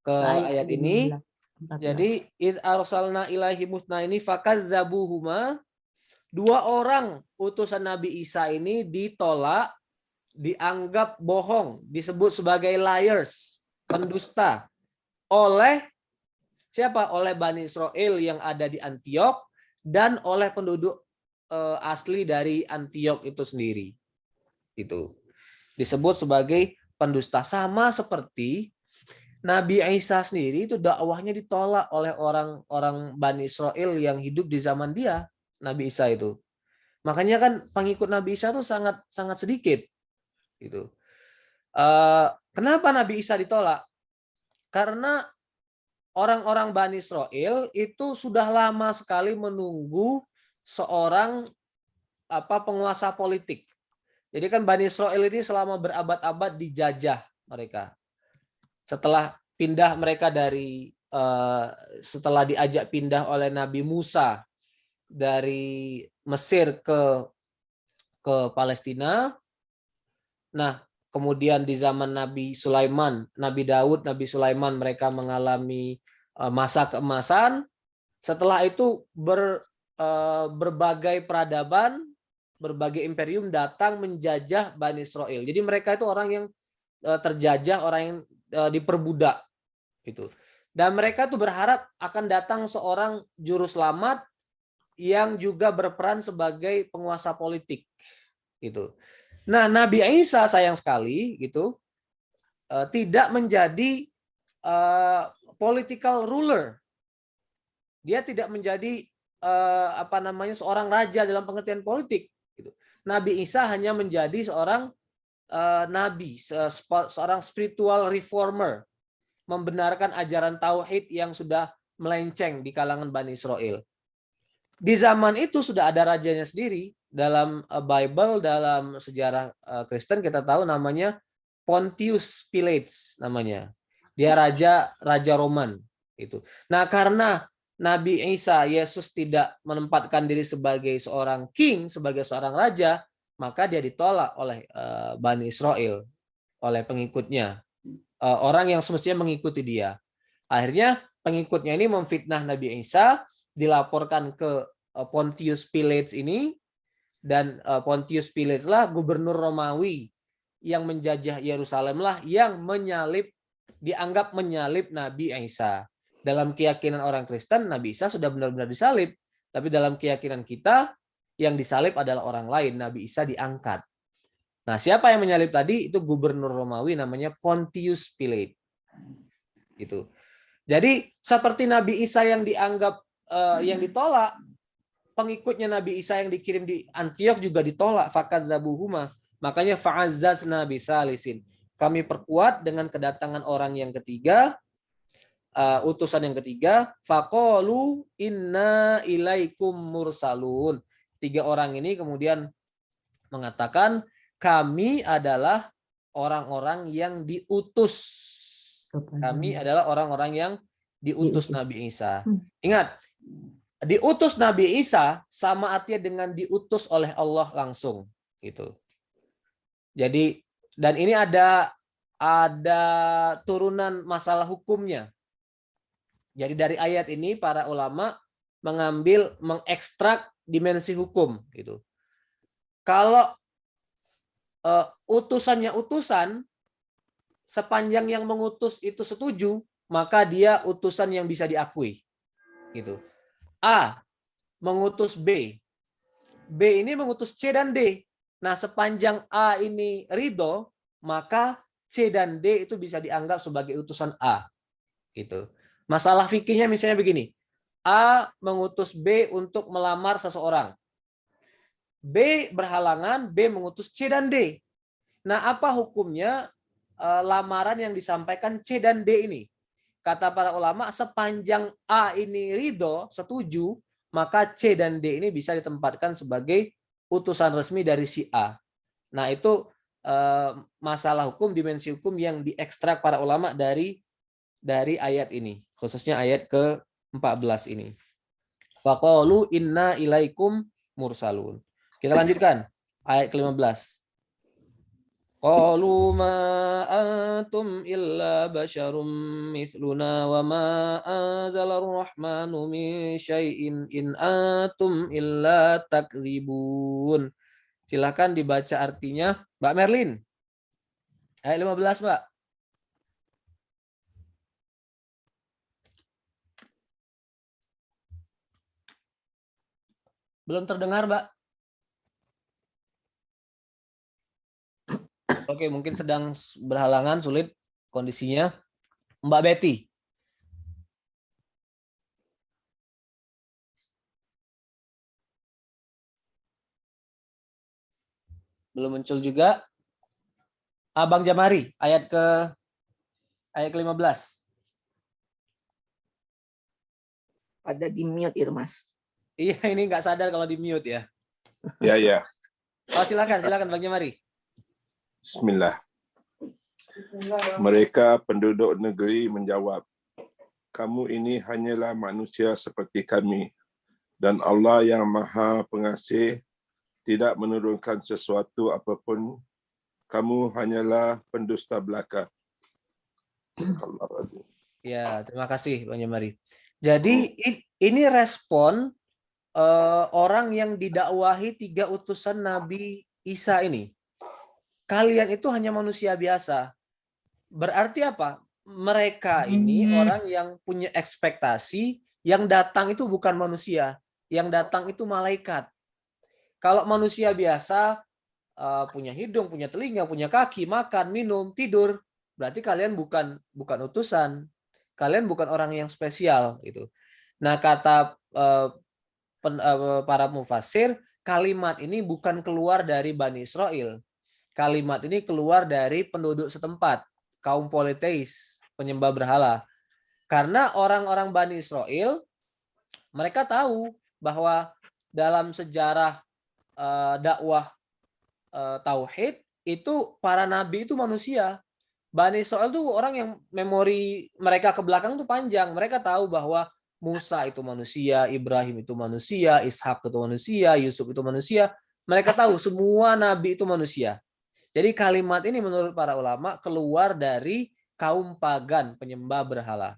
ayat ini. 14. Jadi id arsalna ilaihi musnaini fakadzabuhuma. Dua orang utusan Nabi Isa ini ditolak, dianggap bohong, disebut sebagai liars, pendusta oleh siapa? Oleh Bani Israel yang ada di Antiok dan oleh penduduk asli dari Antiok itu sendiri. Itu disebut sebagai pendusta, sama seperti Nabi Isa sendiri itu dakwahnya ditolak oleh orang-orang Bani Israel yang hidup di zaman dia, Nabi Isa itu. Makanya kan pengikut Nabi Isa itu sangat sedikit. Gitu. Kenapa Nabi Isa ditolak? Karena orang-orang Bani Israel itu sudah lama sekali menunggu seorang penguasa politik. Jadi kan Bani Israel ini selama berabad-abad dijajah mereka. Setelah pindah mereka setelah diajak pindah oleh Nabi Musa dari Mesir ke Palestina. Nah, kemudian di zaman Nabi Sulaiman, Nabi Daud, Nabi Sulaiman mereka mengalami masa keemasan. Setelah itu berbagai peradaban, berbagai imperium datang menjajah Bani Israel. Jadi mereka itu orang yang terjajah, orang yang diperbudak gitu. Dan mereka tuh berharap akan datang seorang juru selamat yang juga berperan sebagai penguasa politik gitu. Nah, Nabi Isa sayang sekali gitu tidak menjadi political ruler. Dia tidak menjadi seorang raja dalam pengertian politik gitu. Nabi Isa hanya menjadi seorang nabi, seorang spiritual reformer, membenarkan ajaran tauhid yang sudah melenceng di kalangan Bani Israel. Di zaman itu sudah ada rajanya sendiri. Dalam Bible, dalam sejarah Kristen kita tahu namanya Pontius Pilatus namanya. Dia raja Roman itu. Nah, karena Nabi Isa, Yesus tidak menempatkan diri sebagai seorang king, sebagai seorang raja, maka dia ditolak oleh Bani Israel, oleh pengikutnya, orang yang semestinya mengikuti dia. Akhirnya pengikutnya ini memfitnah Nabi Isa, dilaporkan ke Pontius Pilatus ini, dan Pontius Pilatus lah gubernur Romawi yang menjajah Yerusalem lah yang dianggap menyalib Nabi Isa. Dalam keyakinan orang Kristen, Nabi Isa sudah benar-benar disalib, tapi dalam keyakinan kita yang disalib adalah orang lain. Nabi Isa diangkat. Nah, siapa yang menyalib tadi? Itu gubernur Romawi namanya Pontius Pilatus. Gitu. Jadi seperti Nabi Isa yang dianggap yang ditolak, pengikutnya Nabi Isa yang dikirim di Antiok juga ditolak. Fakadzabuhuma. Makanya fa'azzazna bitsalisin. Kami perkuat dengan kedatangan orang yang ketiga, utusan yang ketiga, faqalu inna ilaikum mursalun. Tiga orang ini kemudian mengatakan kami adalah orang-orang yang diutus. Kami adalah orang-orang yang diutus Nabi Isa. Ingat, diutus Nabi Isa sama artinya dengan diutus oleh Allah langsung, gitu. Jadi, dan ini ada turunan masalah hukumnya. Jadi dari ayat ini para ulama mengekstrak dimensi hukum, gitu. Kalau utusannya utusan, sepanjang yang mengutus itu setuju, maka dia utusan yang bisa diakui. Gitu. A mengutus B. B ini mengutus C dan D. Nah, sepanjang A ini ridho, maka C dan D itu bisa dianggap sebagai utusan A. Gitu. Masalah fikihnya misalnya begini. A mengutus B untuk melamar seseorang. B berhalangan, B mengutus C dan D. Nah, apa hukumnya lamaran yang disampaikan C dan D ini? Kata para ulama, sepanjang A ini ridho, setuju, maka C dan D ini bisa ditempatkan sebagai utusan resmi dari si A. Nah, itu masalah hukum, dimensi hukum yang diekstrak para ulama dari ayat ini, khususnya ayat ke-14 ini. Faqalu inna ilaikum mursalun. Kita lanjutkan ayat ke-15. Qalu ma antum illa basyarum mithluna wa ma anzalar rahmanu min syai'in in antum illa takdzibun. Silakan dibaca artinya, Mbak Merlin. Ayat 15, Mbak. Belum terdengar, Mbak? Oke, mungkin sedang berhalangan, sulit kondisinya. Mbak Betty. Belum muncul juga. Abang Jamari, ayat ke-15. Pada di mute itu, Mas. Iya, ini nggak sadar kalau di mute ya. Ya. Oh, silakan Bang Jamari. Bismillah. Mereka penduduk negeri menjawab, kamu ini hanyalah manusia seperti kami, dan Allah yang Maha Pengasih tidak menurunkan sesuatu apapun. Kamu hanyalah pendusta belaka. Ya, terima kasih Bang Jamari. Jadi ini respon orang yang didakwahi 3 utusan Nabi Isa ini. Kalian itu hanya manusia biasa. Berarti apa? Mereka ini orang yang punya ekspektasi, yang datang itu bukan manusia, yang datang itu malaikat. Kalau manusia biasa punya hidung, punya telinga, punya kaki, makan, minum, tidur, berarti kalian bukan utusan. Kalian bukan orang yang spesial gitu. Nah, kata para mufassir, kalimat ini bukan keluar dari Bani Israel. Kalimat ini keluar dari penduduk setempat, kaum politeis, penyembah berhala. Karena orang-orang Bani Israel, mereka tahu bahwa dalam sejarah dakwah tauhid, itu para nabi itu manusia. Bani Israel itu orang yang memori mereka ke belakang itu panjang. Mereka tahu bahwa Musa itu manusia, Ibrahim itu manusia, Ishak itu manusia, Yusuf itu manusia. Mereka tahu semua nabi itu manusia. Jadi kalimat ini menurut para ulama keluar dari kaum pagan penyembah berhala.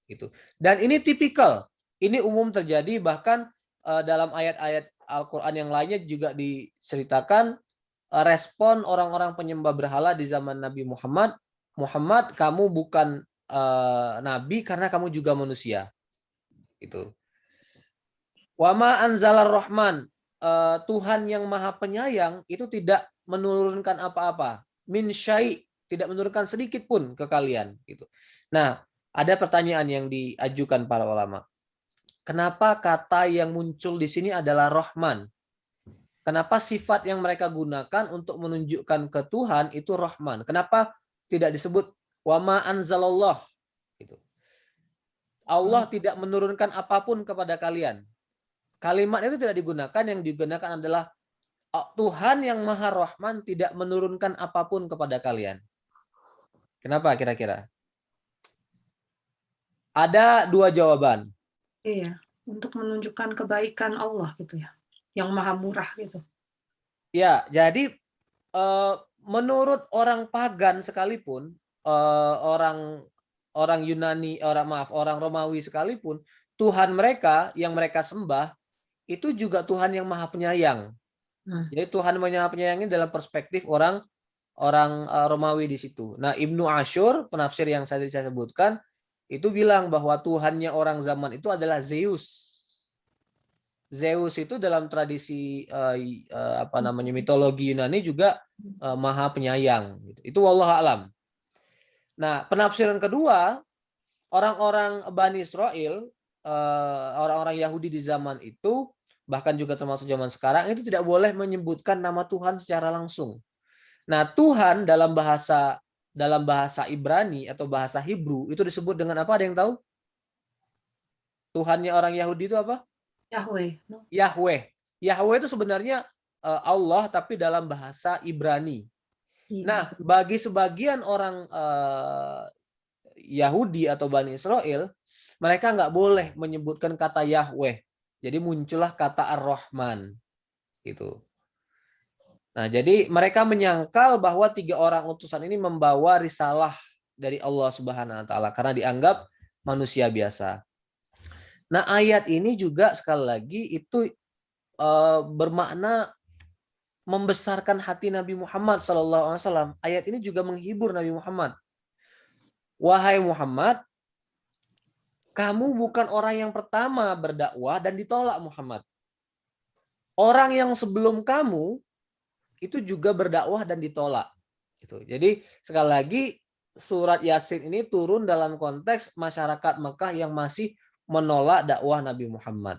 Gitu. Dan ini tipikal, ini umum terjadi, bahkan dalam ayat-ayat Al-Quran yang lainnya juga diceritakan respon orang-orang penyembah berhala di zaman Nabi Muhammad. Muhammad, kamu bukan nabi karena kamu juga manusia. Gitu. Wama anzalar rahman, Tuhan yang maha penyayang itu tidak menurunkan apa-apa, min syai', tidak menurunkan sedikit pun ke kalian gitu. Nah, ada pertanyaan yang diajukan para ulama. Kenapa kata yang muncul di sini adalah Rahman? Kenapa sifat yang mereka gunakan untuk menunjukkan ke Tuhan itu Rahman? Kenapa tidak disebut wama anzalallah gitu? Allah tidak menurunkan apapun kepada kalian. Kalimat itu tidak digunakan, yang digunakan adalah Tuhan yang Maha Rahman tidak menurunkan apapun kepada kalian. Kenapa kira-kira? Ada 2 jawaban. Iya, untuk menunjukkan kebaikan Allah gitu ya, yang maha murah gitu. Ya, jadi menurut orang pagan sekalipun, orang Yunani, orang Romawi sekalipun, Tuhan mereka yang mereka sembah itu juga Tuhan yang maha penyayang. Jadi Tuhan maha penyayang ini dalam perspektif orang orang Romawi di situ. Nah, Ibnu Ashur, penafsir yang saya sebutkan, itu bilang bahwa Tuhannya orang zaman itu adalah Zeus. Zeus itu dalam tradisi mitologi Yunani juga maha penyayang. Itu wallahu alam. Nah, penafsiran kedua, orang-orang Bani Israel, orang-orang Yahudi di zaman itu, bahkan juga termasuk zaman sekarang, itu tidak boleh menyebutkan nama Tuhan secara langsung. Nah, Tuhan dalam bahasa Ibrani atau bahasa Hebrew itu disebut dengan apa? Ada yang tahu? Tuhannya orang Yahudi itu apa? Yahweh. Yahweh. Yahweh itu sebenarnya Allah tapi dalam bahasa Ibrani. Nah, bagi sebagian orang Yahudi atau Bani Israel, mereka nggak boleh menyebutkan kata Yahweh. Jadi muncullah kata Ar-Rahman. Gitu. Nah, jadi mereka menyangkal bahwa 3 orang utusan ini membawa risalah dari Allah Subhanahu wa taala karena dianggap manusia biasa. Nah, ayat ini juga sekali lagi itu bermakna membesarkan hati Nabi Muhammad SAW. Ayat ini juga menghibur Nabi Muhammad. Wahai Muhammad, kamu bukan orang yang pertama berdakwah dan ditolak Muhammad. Orang yang sebelum kamu itu juga berdakwah dan ditolak. Jadi sekali lagi surat Yasin ini turun dalam konteks masyarakat Mekah yang masih menolak dakwah Nabi Muhammad.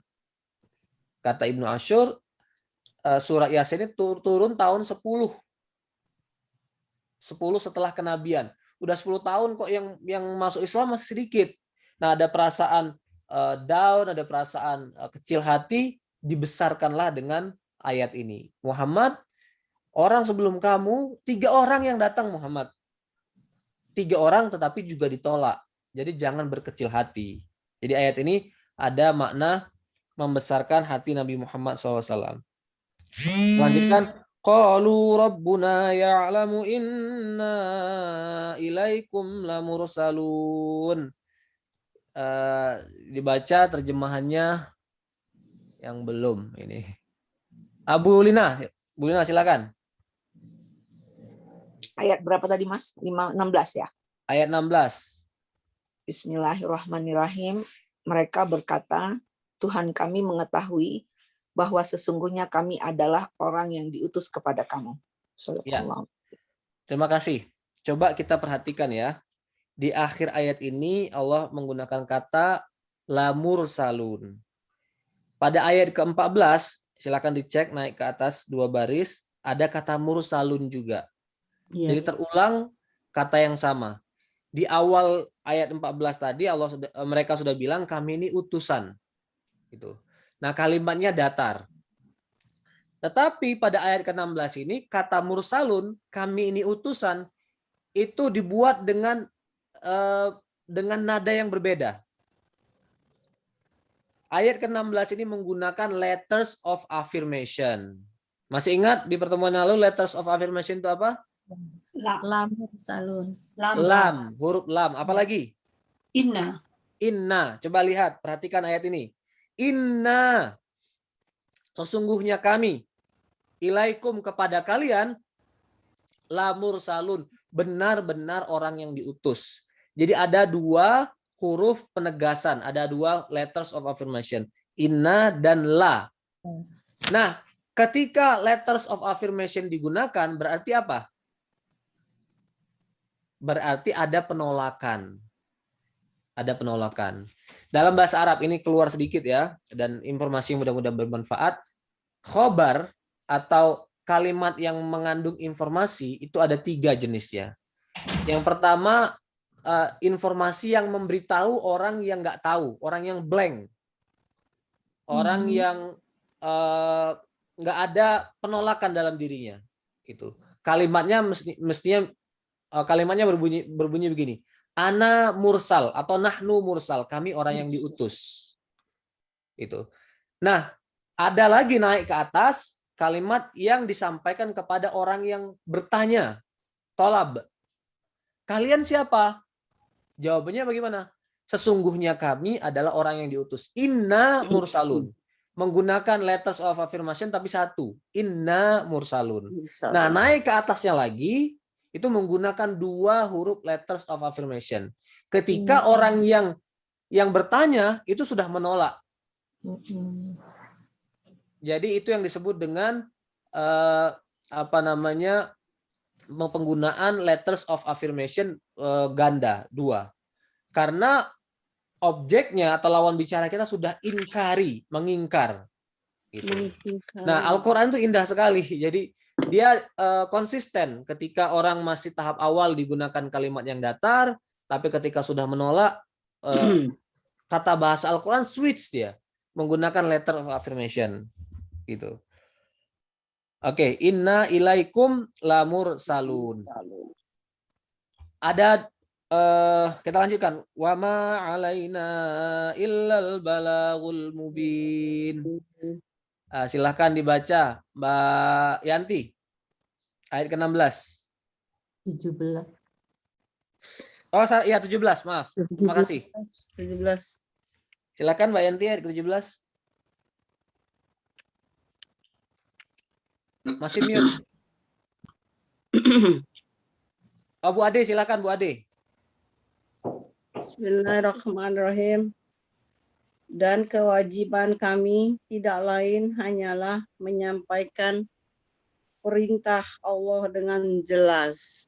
Kata Ibnu Ashur, surat Yasin ini turun tahun 10 setelah kenabian. Udah 10 tahun kok yang masuk Islam masih sedikit. Nah, ada perasaan down, ada perasaan kecil hati, dibesarkanlah dengan ayat ini. Muhammad, orang sebelum kamu, 3 orang yang datang Muhammad. 3 orang tetapi juga ditolak. Jadi jangan berkecil hati. Jadi ayat ini ada makna membesarkan hati Nabi Muhammad SAW. Lanjutkan. Qalu rabbuna ya'lamu inna ilaikum lamursalun. Dibaca terjemahannya yang belum ini. Bu Lina silakan. Ayat berapa tadi Mas? 16 ya? Ayat 16. Bismillahirrahmanirrahim. Mereka berkata, Tuhan kami mengetahui bahwa sesungguhnya kami adalah orang yang diutus kepada kamu. Ya. Terima kasih. Coba kita perhatikan ya. Di akhir ayat ini Allah menggunakan kata lamur salun. Pada ayat ke-14, silakan dicek naik ke atas 2 baris, ada kata mursalun juga. Jadi terulang kata yang sama. Di awal ayat 14 tadi mereka sudah bilang kami ini utusan. Gitu. Nah, kalimatnya datar. Tetapi pada ayat ke-16 ini kata mursalun, kami ini utusan, itu dibuat dengan nada yang berbeda. Ayat ke-16 ini menggunakan letters of affirmation. Masih ingat di pertemuan lalu letters of affirmation itu apa? Lam salun. Lam, huruf lam. Apa lagi? Inna. Inna. Coba lihat, perhatikan ayat ini. Inna. Sesungguhnya kami. Ilaikum kepada kalian. Lamur salun. Benar-benar orang yang diutus. Jadi ada 2 huruf penegasan. Ada 2 letters of affirmation. Inna dan la. Nah, ketika letters of affirmation digunakan, berarti apa? Berarti ada penolakan. Ada penolakan. Dalam bahasa Arab ini keluar sedikit ya, dan informasi yang mudah-mudahan bermanfaat. Khobar atau kalimat yang mengandung informasi itu ada 3 jenisnya. Yang pertama, informasi yang memberitahu orang yang nggak tahu, orang yang blank. Orang yang nggak ada penolakan dalam dirinya. Gitu. Kalimatnya mestinya kalimatnya berbunyi begini. Ana mursal atau nahnu mursal, kami orang yang diutus. Itu. Nah, ada lagi naik ke atas kalimat yang disampaikan kepada orang yang bertanya. Tolab. Kalian siapa? Jawabannya bagaimana? Sesungguhnya kami adalah orang yang diutus. Inna mursalun. Menggunakan letters of affirmation tapi 1. Inna mursalun. Nah, naik ke atasnya lagi itu menggunakan 2 huruf letters of affirmation. Ketika orang yang bertanya itu sudah menolak. Jadi itu yang disebut dengan penggunaan letters of affirmation ganda 2. Karena objeknya atau lawan bicara kita sudah inkari, mengingkar. Gitu. Nah, Al-Quran itu indah sekali. Jadi dia konsisten ketika orang masih tahap awal digunakan kalimat yang datar, tapi ketika sudah menolak, kata bahasa Al-Quran switch dia, menggunakan letter of affirmation. Gitu. Oke, inna ilaikum lamur salun. Ada kita lanjutkan. Wa ma alaina illal balagul mubin. Silahkan dibaca, Mbak Yanti. Ayat ke-16. 17. Oh, iya 17, maaf. Terima kasih. 17. Silakan Mbak Yanti ayat ke-17. Masih mute. Oh, Bu Ade, silakan Bu Ade. Bismillahirrahmanirrahim. Dan kewajiban kami tidak lain hanyalah menyampaikan perintah Allah dengan jelas.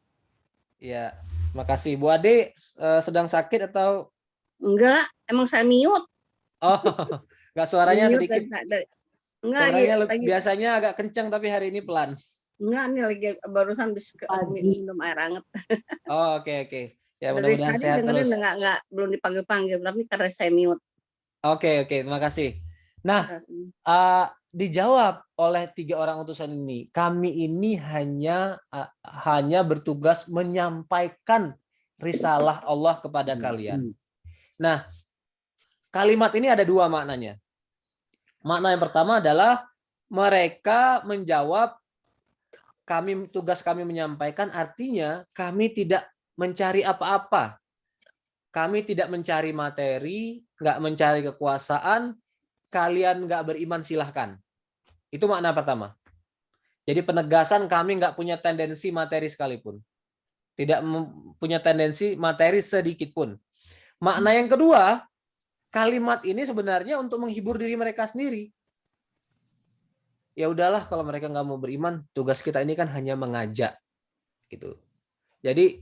Ya, terima kasih. Bu Ade sedang sakit atau? Enggak, emang saya mute. Oh, enggak, suaranya Mute sedikit. Enggak, Suaranya lagi, biasanya agak kencang tapi hari ini pelan. enggak, nih lagi barusan minum air hangat. Oh, oke. Ya, Dari mudah-mudahan tadi sehat dengerin terus. enggak belum dipanggil-panggil, tapi karena saya mute. Oke, terima kasih. Nah, dijawab oleh 3 orang utusan ini. Kami ini hanya bertugas menyampaikan risalah Allah kepada kalian. Nah, kalimat ini ada 2 maknanya. Makna yang pertama adalah mereka menjawab tugas kami menyampaikan, artinya kami tidak mencari apa-apa. Kami tidak mencari materi, nggak mencari kekuasaan, kalian nggak beriman silahkan. Itu makna pertama. Jadi penegasan kami nggak punya tendensi materi sekalipun. Tidak punya tendensi materi sedikit pun. Makna yang kedua, kalimat ini sebenarnya untuk menghibur diri mereka sendiri. Ya udahlah kalau mereka nggak mau beriman, tugas kita ini kan hanya mengajak. Gitu. Jadi,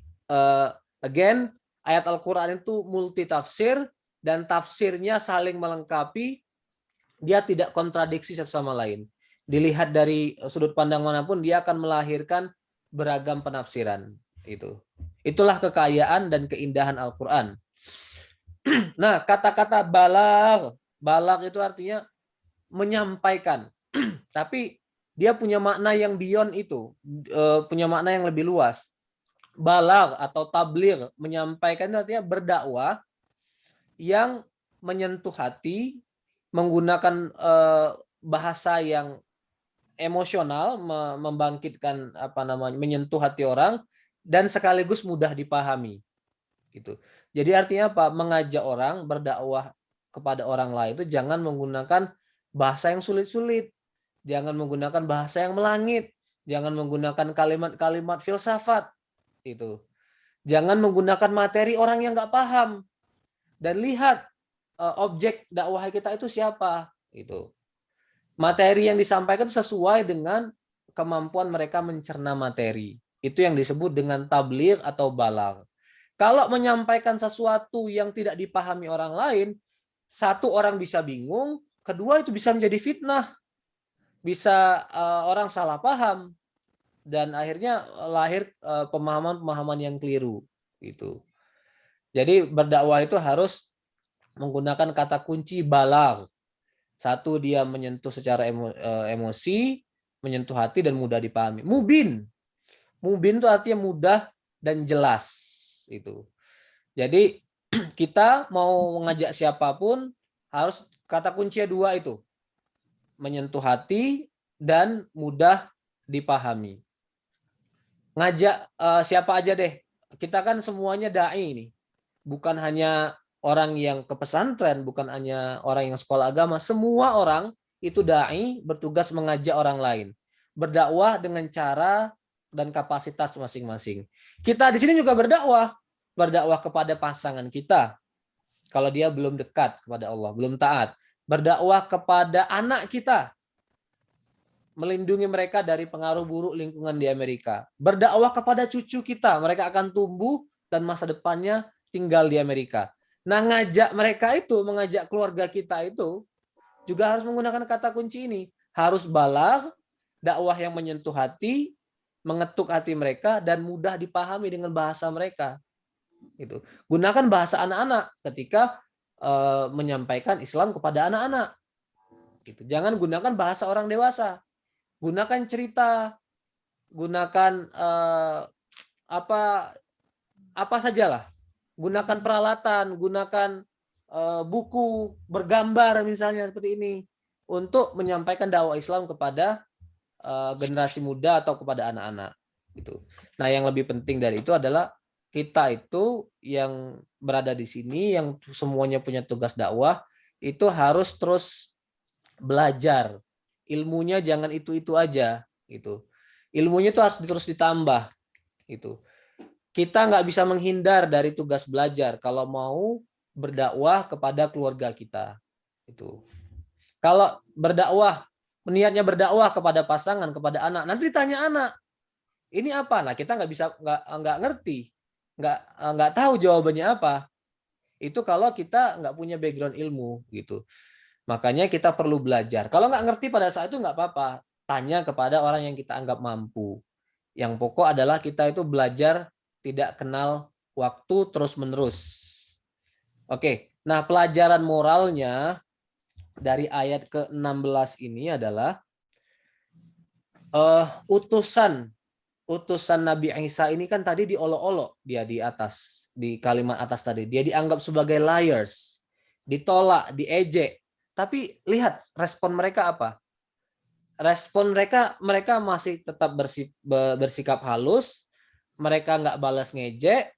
again, ayat Al-Quran itu multi tafsir dan tafsirnya saling melengkapi, dia tidak kontradiksi satu sama lain. Dilihat dari sudut pandang manapun, dia akan melahirkan beragam penafsiran. Itulah kekayaan dan keindahan Al-Quran. Nah, kata-kata balag itu artinya menyampaikan. Tapi dia punya makna yang beyond itu, punya makna yang lebih luas. Balag atau tabligh, menyampaikan itu artinya berdakwah yang menyentuh hati, menggunakan bahasa yang emosional, membangkitkan menyentuh hati orang dan sekaligus mudah dipahami. Gitu. Jadi artinya apa? Mengajak orang berdakwah kepada orang lain itu jangan menggunakan bahasa yang sulit-sulit, jangan menggunakan bahasa yang melangit, jangan menggunakan kalimat-kalimat filsafat. Jangan menggunakan materi orang yang nggak paham, dan lihat objek dakwah kita itu siapa. Materi yang disampaikan sesuai dengan kemampuan mereka mencerna materi. Itu yang disebut dengan tabligh atau balag. Kalau menyampaikan sesuatu yang tidak dipahami orang lain, satu orang bisa bingung, kedua itu bisa menjadi fitnah, bisa orang salah paham. Dan akhirnya lahir pemahaman-pemahaman yang keliru. Jadi berdakwah itu harus menggunakan kata kunci balag. Satu, dia menyentuh secara emosi, menyentuh hati dan mudah dipahami. Mubin itu artinya mudah dan jelas. Jadi kita mau mengajak siapapun harus kata kuncinya 2 itu. Menyentuh hati dan mudah dipahami. Ngajak siapa aja deh. Kita kan semuanya dai ini. Bukan hanya orang yang ke pesantren, bukan hanya orang yang sekolah agama. Semua orang itu dai, bertugas mengajak orang lain. Berdakwah dengan cara dan kapasitas masing-masing. Kita di sini juga berdakwah kepada pasangan kita. Kalau dia belum dekat kepada Allah, belum taat. Berdakwah kepada anak kita, melindungi mereka dari pengaruh buruk lingkungan di Amerika. Berdakwah kepada cucu kita, mereka akan tumbuh dan masa depannya tinggal di Amerika. Nah, mengajak keluarga kita itu juga harus menggunakan kata kunci ini. Harus baligh, dakwah yang menyentuh hati, mengetuk hati mereka, dan mudah dipahami dengan bahasa mereka. Gitu. Gunakan bahasa anak-anak ketika menyampaikan Islam kepada anak-anak. Gitu. Jangan gunakan bahasa orang dewasa. Gunakan cerita, gunakan apa sajalah. Gunakan peralatan, gunakan buku bergambar misalnya seperti ini untuk menyampaikan dakwah Islam kepada generasi muda atau kepada anak-anak. Gitu. Nah, yang lebih penting dari itu adalah kita itu yang berada di sini, yang semuanya punya tugas dakwah, itu harus terus belajar. Ilmunya jangan itu-itu aja. Gitu. Ilmunya itu harus terus ditambah. Gitu. Kita nggak bisa menghindar dari tugas belajar kalau mau berdakwah kepada keluarga kita. Itu. Kalau niatnya berdakwah kepada pasangan, kepada anak, nanti ditanya anak, ini apa? Nah, kita nggak ngerti, nggak tahu jawabannya apa. Itu kalau kita nggak punya background ilmu, gitu. Makanya kita perlu belajar. Kalau nggak ngerti pada saat itu nggak apa-apa, tanya kepada orang yang kita anggap mampu. Yang pokok adalah kita itu belajar tidak kenal waktu terus-menerus. Oke, nah pelajaran moralnya dari ayat ke-16 ini adalah utusan Nabi Isa ini kan tadi diolok-olok dia di atas, di kalimat atas tadi. Dia dianggap sebagai liars, ditolak, diejek. Tapi lihat respon mereka apa? Respon mereka masih tetap bersikap halus, mereka nggak balas ngejek,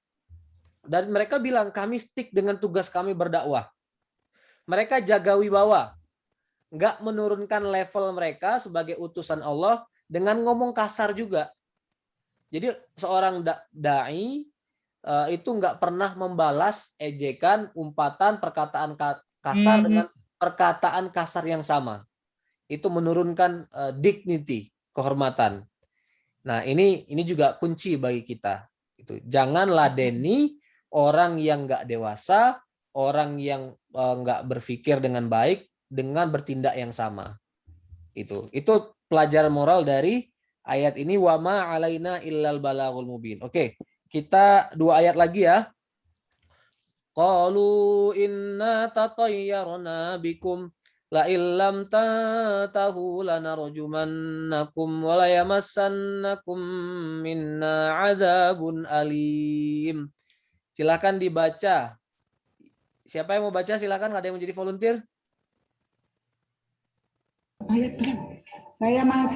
dan mereka bilang kami stick dengan tugas kami berdakwah. Mereka jaga wibawa, nggak menurunkan level mereka sebagai utusan Allah dengan ngomong kasar juga. Jadi seorang dai itu nggak pernah membalas ejekan, umpatan, perkataan kasar dengan perkataan kasar yang sama. Itu menurunkan dignity, kehormatan. Nah, ini juga kunci bagi kita. Itu jangan ladeni orang yang nggak dewasa, orang yang nggak berpikir dengan baik dengan bertindak yang sama. Itu pelajaran moral dari ayat ini, wa ma alaina illal balaghul mubin. Oke, kita 2 ayat lagi ya. Qalu inna tatayyarna bikum la illam tantahu lanarjumannakum wa la yamassannakum minna adzabun alim. Silakan dibaca. Siapa yang mau baca silakan, ada yang menjadi volunteer? Saya Mas.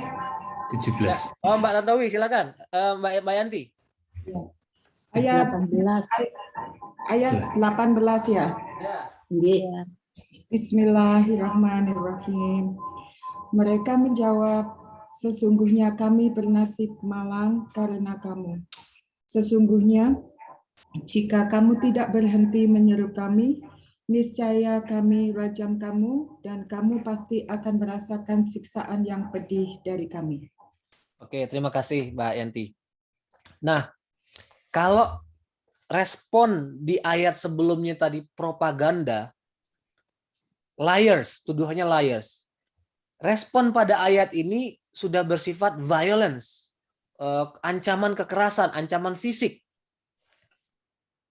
17. Oh, Mbak Tantowi silakan. Mbak Yanti. Ayat 18 ya. Ya. Bismillahirrahmanirrahim. Mereka menjawab, sesungguhnya kami bernasib malang karena kamu. Sesungguhnya jika kamu tidak berhenti menyeru kami, niscaya kami rajam kamu dan kamu pasti akan merasakan siksaan yang pedih dari kami. Oke, terima kasih Mbak Yanti. Nah, kalau respon di ayat sebelumnya tadi propaganda, liars, tuduhannya liars. Respon pada ayat ini sudah bersifat violence, ancaman kekerasan, ancaman fisik.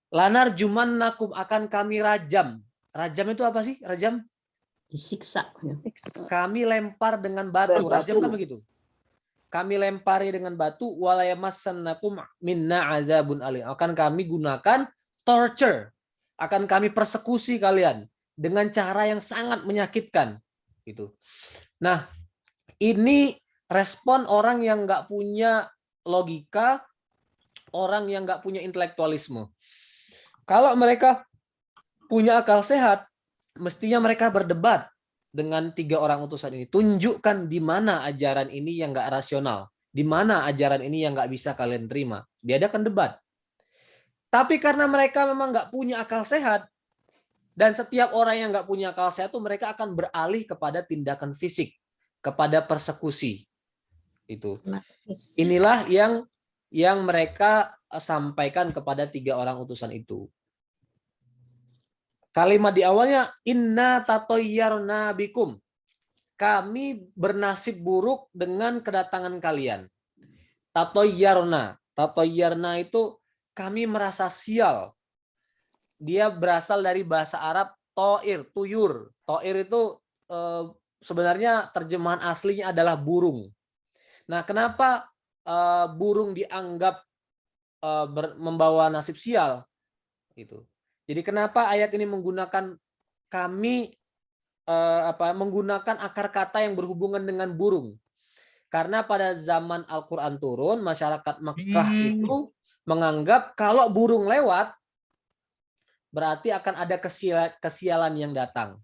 Lanar jumannakum, akan kami rajam. Rajam itu apa sih? Rajam? Disiksa. Kami lempar dengan batu. Rajam kan begitu. Kami lempari dengan batu, walayamassannakum minna adzabun alim. Akan kami gunakan torture. Akan kami persekusi kalian dengan cara yang sangat menyakitkan. Gitu. Nah, ini respon orang yang nggak punya logika, orang yang nggak punya intelektualisme. Kalau mereka punya akal sehat, mestinya mereka berdebat dengan 3 orang utusan ini. Tunjukkan di mana ajaran ini yang nggak rasional. Di mana ajaran ini yang nggak bisa kalian terima? Diadakan debat. Tapi karena mereka memang nggak punya akal sehat, dan setiap orang yang nggak punya akal sehat itu mereka akan beralih kepada tindakan fisik, kepada persekusi. Itu. Inilah yang mereka sampaikan kepada 3 orang utusan itu. Kalimat di awalnya, inna tatoyyarna bikum. Kami bernasib buruk dengan kedatangan kalian. Tatoyyarna. Tatoyyarna itu kami merasa sial. Dia berasal dari bahasa Arab to'ir, tuyur. To'ir itu sebenarnya terjemahan aslinya adalah burung. Nah, kenapa burung dianggap membawa nasib sial? Gitu. Jadi kenapa ayat ini menggunakan kami menggunakan akar kata yang berhubungan dengan burung? Karena pada zaman Al-Quran turun, masyarakat Makkah itu menganggap kalau burung lewat, berarti akan ada kesialan yang datang.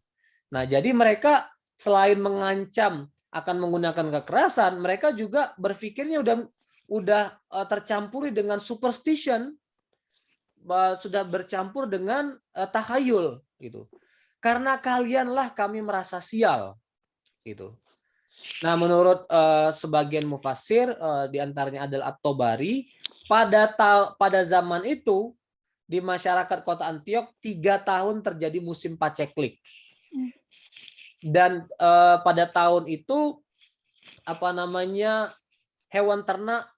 Nah, jadi mereka selain mengancam akan menggunakan kekerasan, mereka juga berpikirnya udah tercampuri dengan superstition, sudah bercampur dengan takhayul gitu. Karena kalianlah kami merasa sial gitu. Nah, menurut sebagian mufassir, diantaranya adalah At-Tabari, pada zaman itu di masyarakat kota Antiok 3 tahun terjadi musim paceklik. Dan pada tahun itu hewan ternak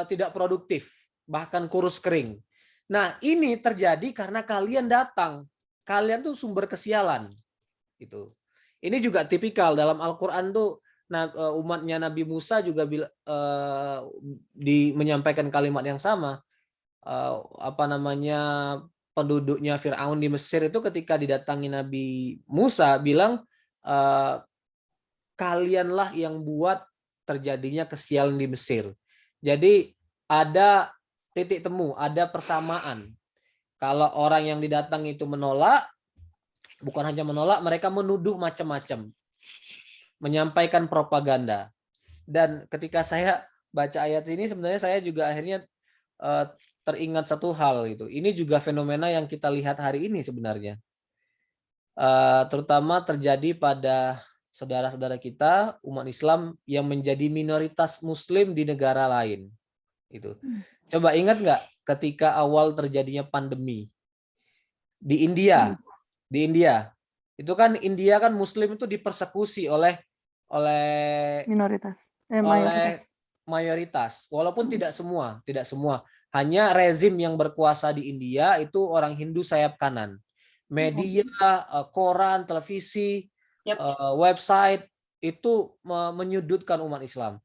tidak produktif, bahkan kurus kering. Nah, ini terjadi karena kalian datang. Kalian tuh sumber kesialan. Gitu. Ini juga tipikal dalam Al-Quran tuh, umatnya Nabi Musa juga menyampaikan kalimat yang sama. Penduduknya Fir'aun di Mesir itu ketika didatangi Nabi Musa bilang, kalianlah yang buat terjadinya kesialan di Mesir. Jadi ada titik temu, ada persamaan. Kalau orang yang didatangi itu menolak, bukan hanya menolak, mereka menuduh macam-macam, menyampaikan propaganda. Dan ketika saya baca ayat ini, sebenarnya saya juga akhirnya teringat satu hal itu. Ini juga fenomena yang kita lihat hari ini sebenarnya, terutama terjadi pada saudara-saudara kita umat Islam yang menjadi minoritas Muslim di negara lain. Itu. Coba ingat nggak ketika awal terjadinya pandemi di India? Di India itu kan Muslim itu dipersekusi oleh mayoritas, walaupun tidak semua. Hanya rezim yang berkuasa di India itu orang Hindu sayap kanan. Media, koran, televisi, website itu menyudutkan umat Islam.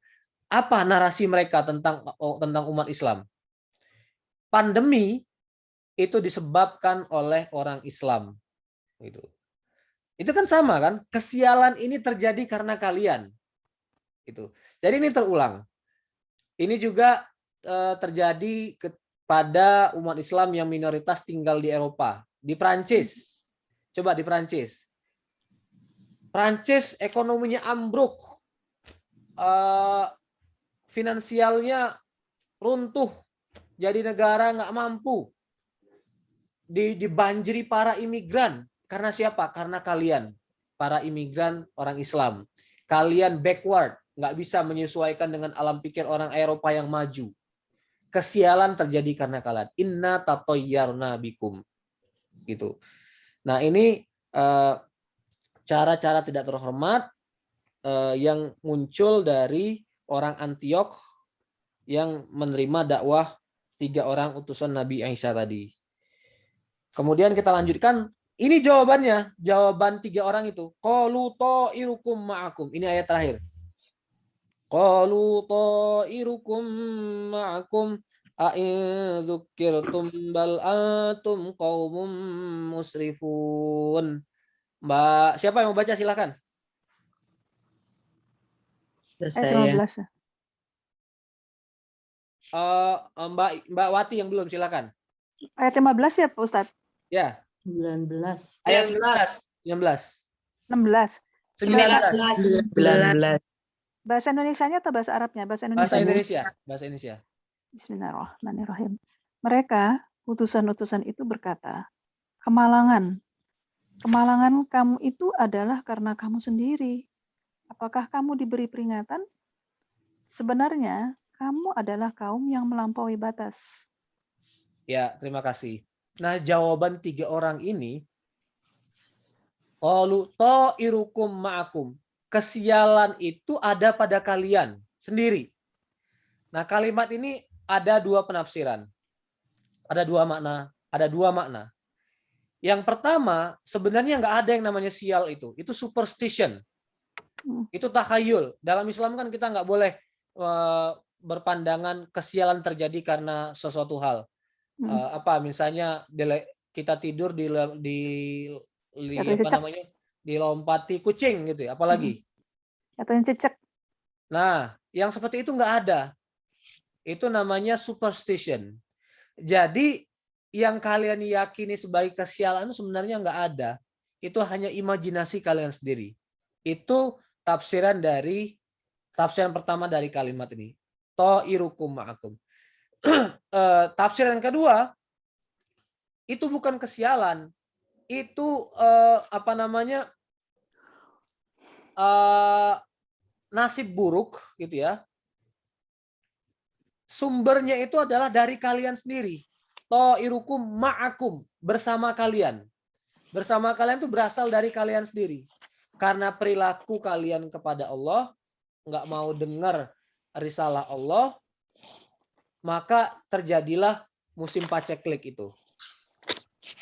Apa narasi mereka tentang umat Islam? Pandemi itu disebabkan oleh orang Islam. Itu kan sama kan? Kesialan ini terjadi karena kalian. Jadi ini terulang. Ini juga terjadi pada umat Islam yang minoritas tinggal di Eropa, di Prancis. Coba di Prancis. Prancis ekonominya ambruk, finansialnya runtuh, jadi negara nggak mampu, dibanjiri para imigran. Karena siapa? Karena kalian, para imigran orang Islam. Kalian backward, nggak bisa menyesuaikan dengan alam pikir orang Eropa yang maju. Kesialan terjadi karena kalian. Inna tatoyyarna bikum. Gitu. Nah, ini cara-cara tidak terhormat yang muncul dari orang Antiok yang menerima dakwah 3 orang utusan Nabi Isa tadi. Kemudian kita lanjutkan. Ini jawabannya, jawaban 3 orang itu. Qalu ta'irukum ma'akum. Ini ayat terakhir. Qalu ta'irukum ma'akum a'in dzukirtum bal antum qaumun musrifun. Mbak, siapa yang mau baca silakan. Saya. Mbak Wati yang belum, silakan. Ayat 15 ya, Pak Ustadz? Ya. 19. Ayat 19. 16. 19. Bahasa Indonesianya atau bahasa Arabnya? Bahasa Bahasa Indonesia. Indonesia. Bahasa Indonesia. Bismillahirrahmanirrahim. Mereka, utusan-utusan itu berkata, kemalangan kamu itu adalah karena kamu sendiri. Apakah kamu diberi peringatan? Sebenarnya, kamu adalah kaum yang melampaui batas. Ya, terima kasih. Nah, jawaban 3 orang ini, qalu ta'irukum ma'akum. Kesialan itu ada pada kalian sendiri. Nah, kalimat ini ada 2 penafsiran. Ada 2 makna. Ada 2 makna. Yang pertama, sebenarnya nggak ada yang namanya sial itu. Itu superstition. Itu takhayul. Dalam Islam kan kita nggak boleh berpandangan kesialan terjadi karena sesuatu hal. Misalnya kita tidur dilompati kucing gitu ya, apalagi. Atau yang cecek. Nah, yang seperti itu nggak ada. Itu namanya superstition. Jadi yang kalian yakini sebagai kesialan sebenarnya nggak ada. Itu hanya imajinasi kalian sendiri. Itu tafsiran pertama dari kalimat ini. Ta'irukum ma'akum. Tafsiran kedua, itu bukan kesialan. Itu nasib buruk gitu ya. Sumbernya itu adalah dari kalian sendiri. Ta'irukum ma'akum, bersama kalian. Bersama kalian itu berasal dari kalian sendiri. Karena perilaku kalian kepada Allah, nggak mau dengar risalah Allah, maka terjadilah musim paceklik itu.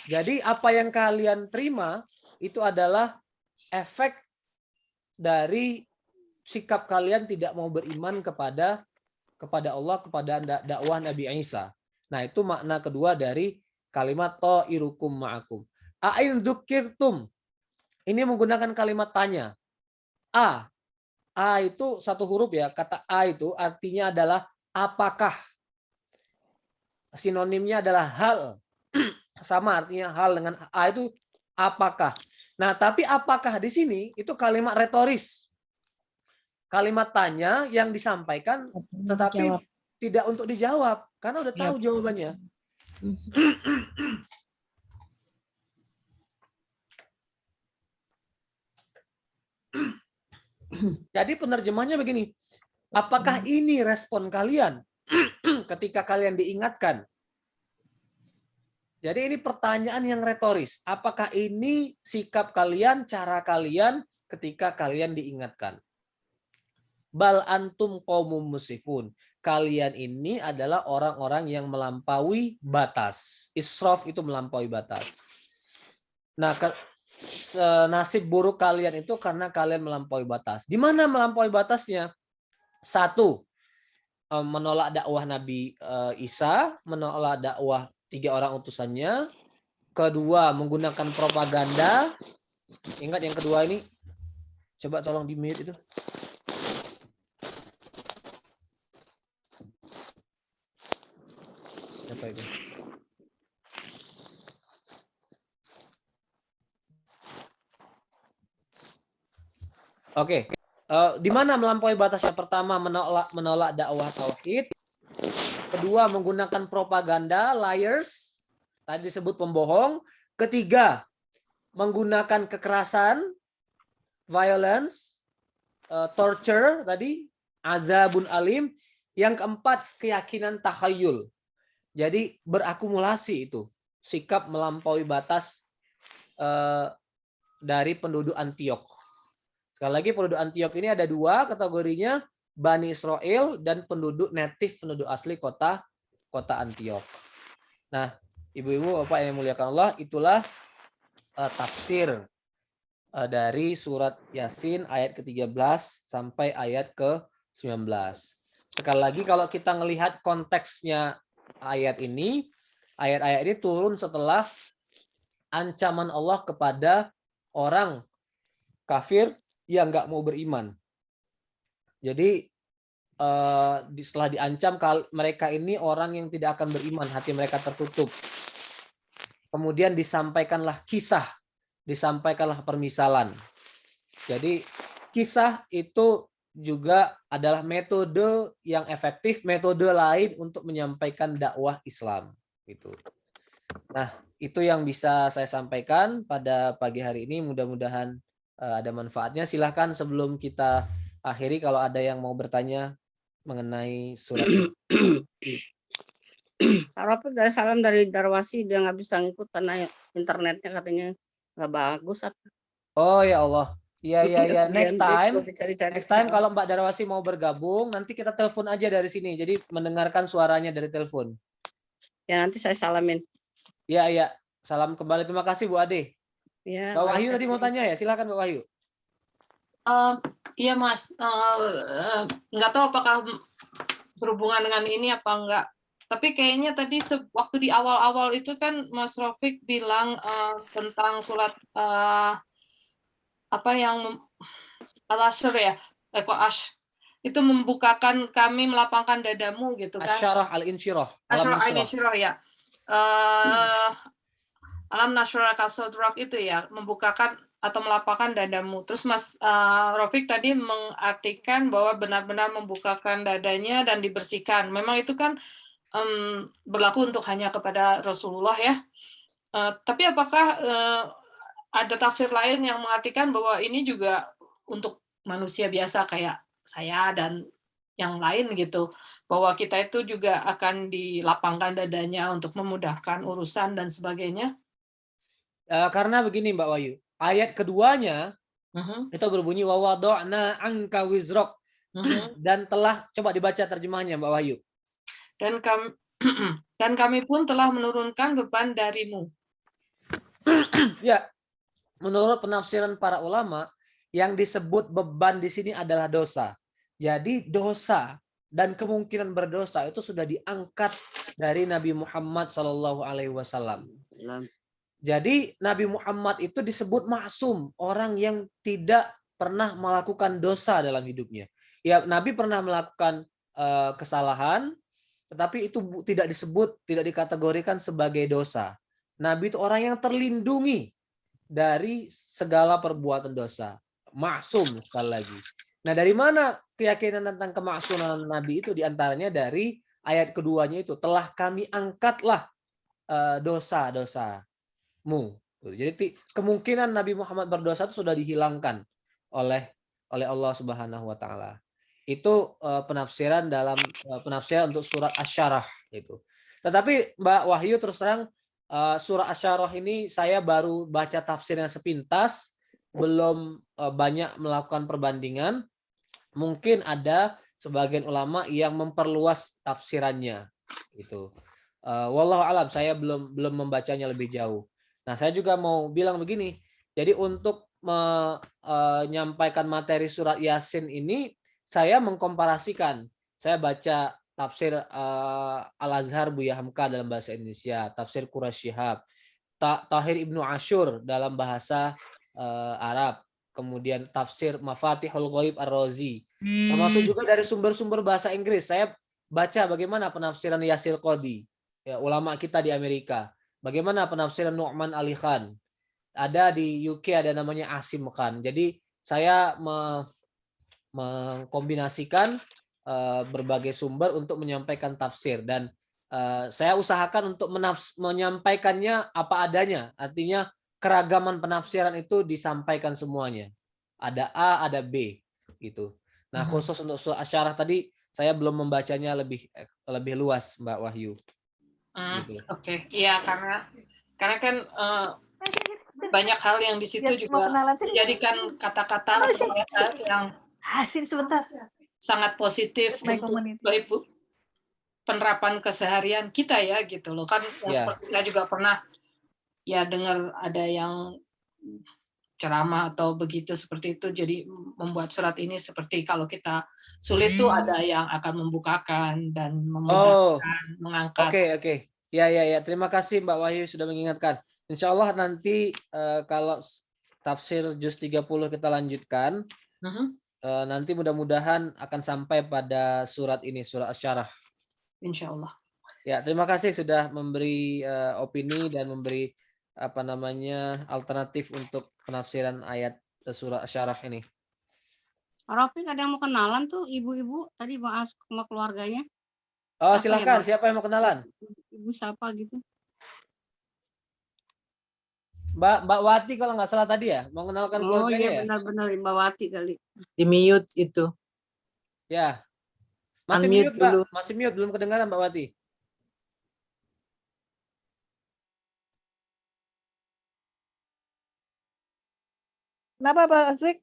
Jadi apa yang kalian terima itu adalah efek dari sikap kalian tidak mau beriman kepada Allah, kepada dakwah Nabi Isa. Nah, itu makna kedua dari kalimat ta'irukum ma'akum. A'in dzukirtum. Ini menggunakan kalimat tanya. A itu satu huruf ya. Kata A itu artinya adalah apakah. Sinonimnya adalah hal. Sama artinya hal dengan A itu apakah. Nah, tapi apakah di sini itu kalimat retoris. Kalimat tanya yang disampaikan tetapi tidak untuk dijawab karena udah tahu jawabannya. Jadi penerjemahnya begini. Apakah ini respon kalian ketika kalian diingatkan? Jadi ini pertanyaan yang retoris. Apakah ini sikap kalian, cara kalian ketika kalian diingatkan? Bal antum qaumum musrifun. Kalian ini adalah orang-orang yang melampaui batas. Israf itu melampaui batas. Nah, nasib buruk kalian itu karena kalian melampaui batas. Di mana melampaui batasnya? 1, menolak dakwah Nabi Isa, menolak dakwah 3 orang utusannya. 2, menggunakan propaganda. Ingat yang kedua ini. Coba tolong di-mute itu. Apa itu? Oke. Di mana melampaui batas? Yang pertama menolak dakwah tauhid. 2, menggunakan propaganda, liars. Tadi disebut pembohong. 3, menggunakan kekerasan, violence, torture tadi, azabun alim. Yang 4, keyakinan takhayul. Jadi berakumulasi itu sikap melampaui batas dari penduduk Antiok. Sekali lagi penduduk Antiok ini ada 2 kategorinya, Bani Israel dan penduduk asli kota Antiok. Nah, ibu-ibu bapak yang dimuliakan Allah, itulah tafsir dari surat Yasin ayat ke-13 sampai ayat ke-19. Sekali lagi kalau kita melihat konteksnya ayat ini turun setelah ancaman Allah kepada orang kafir yang nggak mau beriman. Jadi setelah diancam mereka ini orang yang tidak akan beriman, hati mereka tertutup. Kemudian disampaikanlah permisalan. Jadi kisah itu juga adalah metode yang efektif, metode lain untuk menyampaikan dakwah Islam. Gitu. Nah, itu yang bisa saya sampaikan pada pagi hari ini. Mudah-mudahan ada manfaatnya. Silahkan sebelum kita akhiri kalau ada yang mau bertanya mengenai surat ini. Rafiq dari salam dari Darwasi, dia nggak bisa ngikut karena internetnya katanya nggak bagus. Oh ya Allah. Iya. Next Next time kalau Mbak Darwasi mau bergabung, nanti kita telepon aja dari sini. Jadi mendengarkan suaranya dari telepon. Ya nanti saya salamin. Iya. Salam kembali. Terima kasih Bu Ade. Ya, Mbak Wahyu tadi mau tanya ya? Silakan Mbak Wahyu. Iya Mas, nggak tahu apakah berhubungan dengan ini apa enggak. Tapi kayaknya tadi waktu di awal-awal itu kan Mas Rafiq bilang tentang surat apa yang Al-Asr ya, itu membukakan kami melapangkan dadamu gitu kan. Asyarah al-insyirah. Asyarah al-insyirah ya. Alam nasyrah kasodrak itu ya, membukakan atau melapangkan dadamu. Terus Mas Rafiq tadi mengartikan bahwa benar-benar membukakan dadanya dan dibersihkan. Memang itu kan berlaku untuk hanya kepada Rasulullah ya. Tapi apakah ada tafsir lain yang mengartikan bahwa ini juga untuk manusia biasa kayak saya dan yang lain gitu, bahwa kita itu juga akan dilapangkan dadanya untuk memudahkan urusan dan sebagainya? Karena begini Mbak Wahyu, ayat keduanya itu berbunyi wa wada'na anka wizrak, dan telah, coba dibaca terjemahnya Mbak Wahyu. Dan kami pun telah menurunkan beban darimu. Ya, menurut penafsiran para ulama, yang disebut beban di sini adalah dosa. Jadi dosa dan kemungkinan berdosa itu sudah diangkat dari Nabi Muhammad SAW. Jadi Nabi Muhammad itu disebut maksum, orang yang tidak pernah melakukan dosa dalam hidupnya. Ya, Nabi pernah melakukan kesalahan, tetapi itu tidak disebut, tidak dikategorikan sebagai dosa. Nabi itu orang yang terlindungi dari segala perbuatan dosa. Maksum sekali lagi. Nah, dari mana keyakinan tentang kemaksuman Nabi itu? Diantaranya dari ayat keduanya itu, telah kami angkatlah dosa-dosamu. Jadi kemungkinan Nabi Muhammad berdosa itu sudah dihilangkan oleh Allah Subhanahu wa taala. Itu penafsiran dalam penafsiran untuk surat Asy-Syarah itu. Tetapi Mbak Wahyu terus terang surah Asy-Syarah ini saya baru baca tafsirnya sepintas, belum banyak melakukan perbandingan. Mungkin ada sebagian ulama yang memperluas tafsirannya itu. Wallahu alam, saya belum membacanya lebih jauh. Nah, saya juga mau bilang begini. Jadi untuk menyampaikan materi surat Yasin ini, saya mengkomparasikan. Saya baca tafsir Al-Azhar Buya Hamka dalam bahasa Indonesia, tafsir Quraisy Shihab, Tahir Ibnu Ashur dalam bahasa Arab, kemudian tafsir Mafatihul Ghaib Ar-Razi, termasuk juga dari sumber-sumber bahasa Inggris. Saya baca bagaimana penafsiran Yasir Qadhi, ya, ulama kita di Amerika. Bagaimana penafsiran Nu'man Ali Khan. Ada di UK, ada namanya Asim Khan. Jadi saya mengkombinasikan berbagai sumber untuk menyampaikan tafsir, dan saya usahakan untuk menyampaikannya apa adanya. Artinya keragaman penafsiran itu disampaikan semuanya. Ada A, ada B gitu. Nah, khusus untuk surah Asy-Syarah tadi saya belum membacanya lebih luas, Mbak Wahyu. Gitu. Oke. Iya, karena kan banyak hal yang di situ juga menjadikan kata-kata yang sangat positif untuk penerapan keseharian kita ya gitu loh kan. Seperti saya juga pernah ya dengar ada yang ceramah atau begitu seperti itu, jadi membuat surat ini seperti kalau kita sulit tuh ada yang akan membukakan dan memudahkan, mengangkat. Oke. Ya. Terima kasih Mbak Wahyu sudah mengingatkan. Insya Allah nanti kalau tafsir juz 30 kita lanjutkan, nanti mudah-mudahan akan sampai pada surat ini, surat Asy-Syarah. Insya Allah. Ya, terima kasih sudah memberi opini dan memberi alternatif untuk penafsiran ayat surat Asy-Syarah ini. Pak Rafiq ada yang mau kenalan tuh ibu-ibu tadi bahas sama keluarganya. Oh, Siapa ya, silakan. Pak? Siapa yang mau kenalan? Ibu siapa gitu? Mbak Wati kalau nggak salah tadi ya, mau kenalkan Oh keluarganya iya ya? benar-benar Mbak Wati kali. Di mute itu. Ya. Masih Unmute mute, Mbak. dulu. Masih mute, belum kedengaran Mbak Wati. Kenapa Pak Aswik?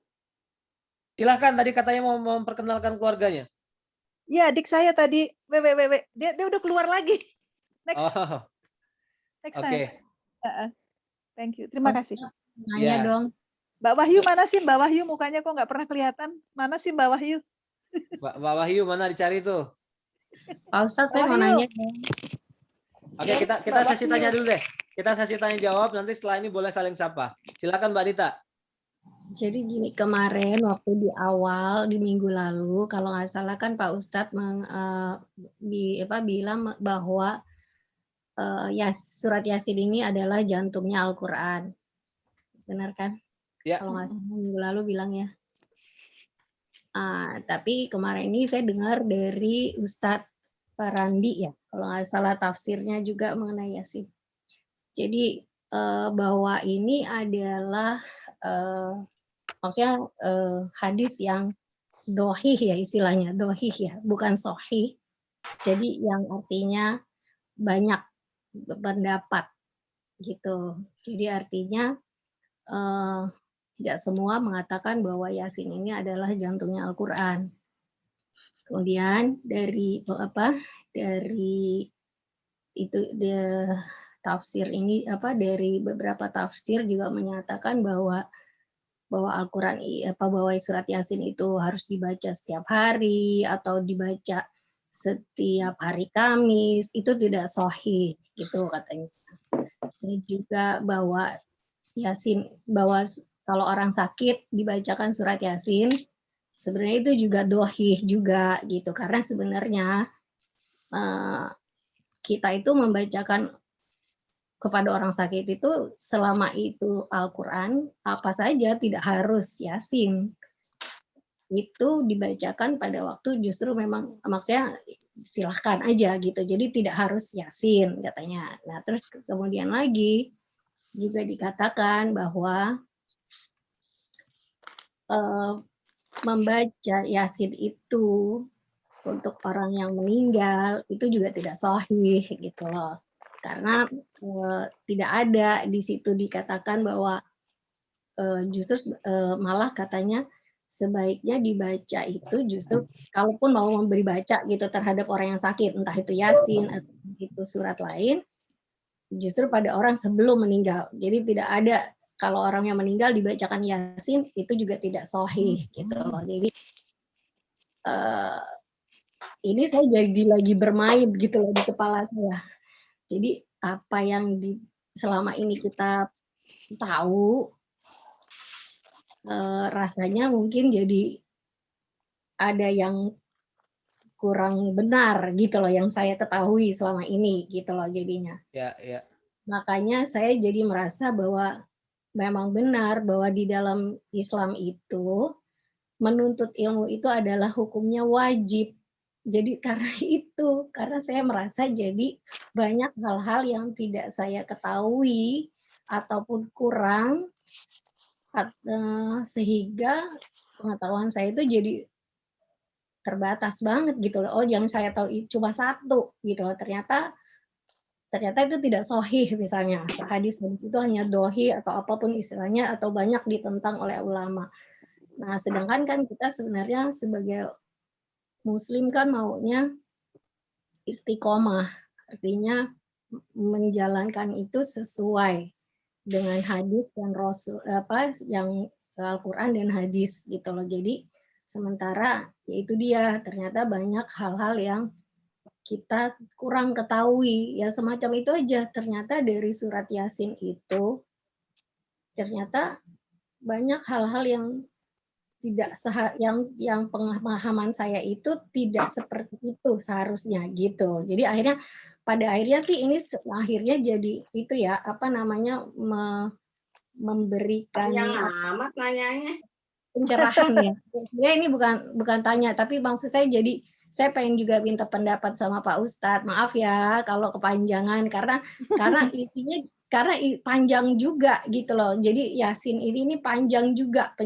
Silahkan, tadi katanya mau memperkenalkan keluarganya. Iya, adik saya tadi. Dia udah keluar lagi. Next. Oh, Next oke. time. Thank you. Terima kasih. Nanya Ya. dong. Mbak Wahyu mana sih Mbak Wahyu? Mukanya kok nggak pernah kelihatan. Mana sih Mbak Wahyu? Mbak Wahyu mana dicari tuh? Pak Ustadz, saya mau Wahyu. nanya dong. Oke, kita Mbak sesi Wahyu. tanya dulu deh. Kita sesi tanya jawab, nanti setelah ini boleh saling sapa. Silakan Mbak Dita. Jadi gini, kemarin waktu di awal di minggu lalu kalau nggak salah kan Pak Ustadz bilang bahwa surat Yasin ini adalah jantungnya Al-Quran. Benar kan? Ya. Kalau nggak salah minggu lalu bilang ya. Tapi kemarin ini saya dengar dari Ustadz Parandi ya, kalau nggak salah tafsirnya juga mengenai Yasin. Jadi bahwa ini adalah maksudnya hadis yang dohih ya istilahnya, dohih ya, bukan sohih. Jadi yang artinya banyak pendapat gitu. Jadi artinya tidak semua mengatakan bahwa Yasin ini adalah jantungnya Al-Quran. Kemudian dari tafsir ini dari beberapa tafsir juga menyatakan bahwa Al-Quran bahwa surat Yasin itu harus dibaca setiap hari atau dibaca setiap hari Kamis, itu tidak sahih gitu katanya. Dan juga bahwa Yasin, bahwa kalau orang sakit dibacakan surat Yasin, sebenarnya itu juga dohih juga gitu, karena sebenarnya kita itu membacakan kepada orang sakit itu selama itu Al-Quran apa saja, tidak harus Yasin, itu dibacakan pada waktu justru memang maksudnya silahkan aja gitu, jadi tidak harus Yasin katanya. Nah terus kemudian lagi juga dikatakan bahwa membaca Yasin itu untuk orang yang meninggal itu juga tidak sahih gitu loh, karena tidak ada di situ dikatakan bahwa justru malah katanya sebaiknya dibaca itu justru kalaupun mau memberi baca gitu terhadap orang yang sakit, entah itu Yasin atau itu surat lain, justru pada orang sebelum meninggal. Jadi tidak ada kalau orang yang meninggal dibacakan Yasin itu juga tidak sahih gitu loh. Jadi ini saya jadi lagi bermain gitu loh di kepala saya. Jadi apa yang selama ini kita tahu rasanya mungkin jadi ada yang kurang benar gitu loh yang saya ketahui selama ini gitu loh jadinya. Ya, ya. Makanya saya jadi merasa bahwa memang benar bahwa di dalam Islam itu menuntut ilmu itu adalah hukumnya wajib. Jadi karena saya merasa jadi banyak hal-hal yang tidak saya ketahui ataupun kurang, sehingga pengetahuan saya itu jadi terbatas banget gitu loh. Oh, yang saya tahu cuma satu gitu loh. Ternyata itu tidak sahih misalnya. Hadis itu hanya dohi atau apapun istilahnya atau banyak ditentang oleh ulama. Nah, sedangkan kan kita sebenarnya sebagai Muslim kan maunya istiqomah, artinya menjalankan itu sesuai dengan hadis dan Rasul yang Al-Quran dan hadis gitu loh. Jadi sementara yaitu dia ternyata banyak hal-hal yang kita kurang ketahui ya, semacam itu aja. Ternyata dari surat Yasin itu ternyata banyak hal-hal yang tidak yang pemahaman saya itu tidak seperti itu seharusnya gitu. Jadi pada akhirnya sih ini akhirnya jadi itu ya memberikan Panjang amat nanyanya. pencerahan ya. Sebenarnya ini bukan tanya, tapi maksud saya jadi saya pengen juga minta pendapat sama Pak Ustadz. Maaf ya kalau kepanjangan karena isinya panjang juga gitu loh. Jadi Yasin ini panjang juga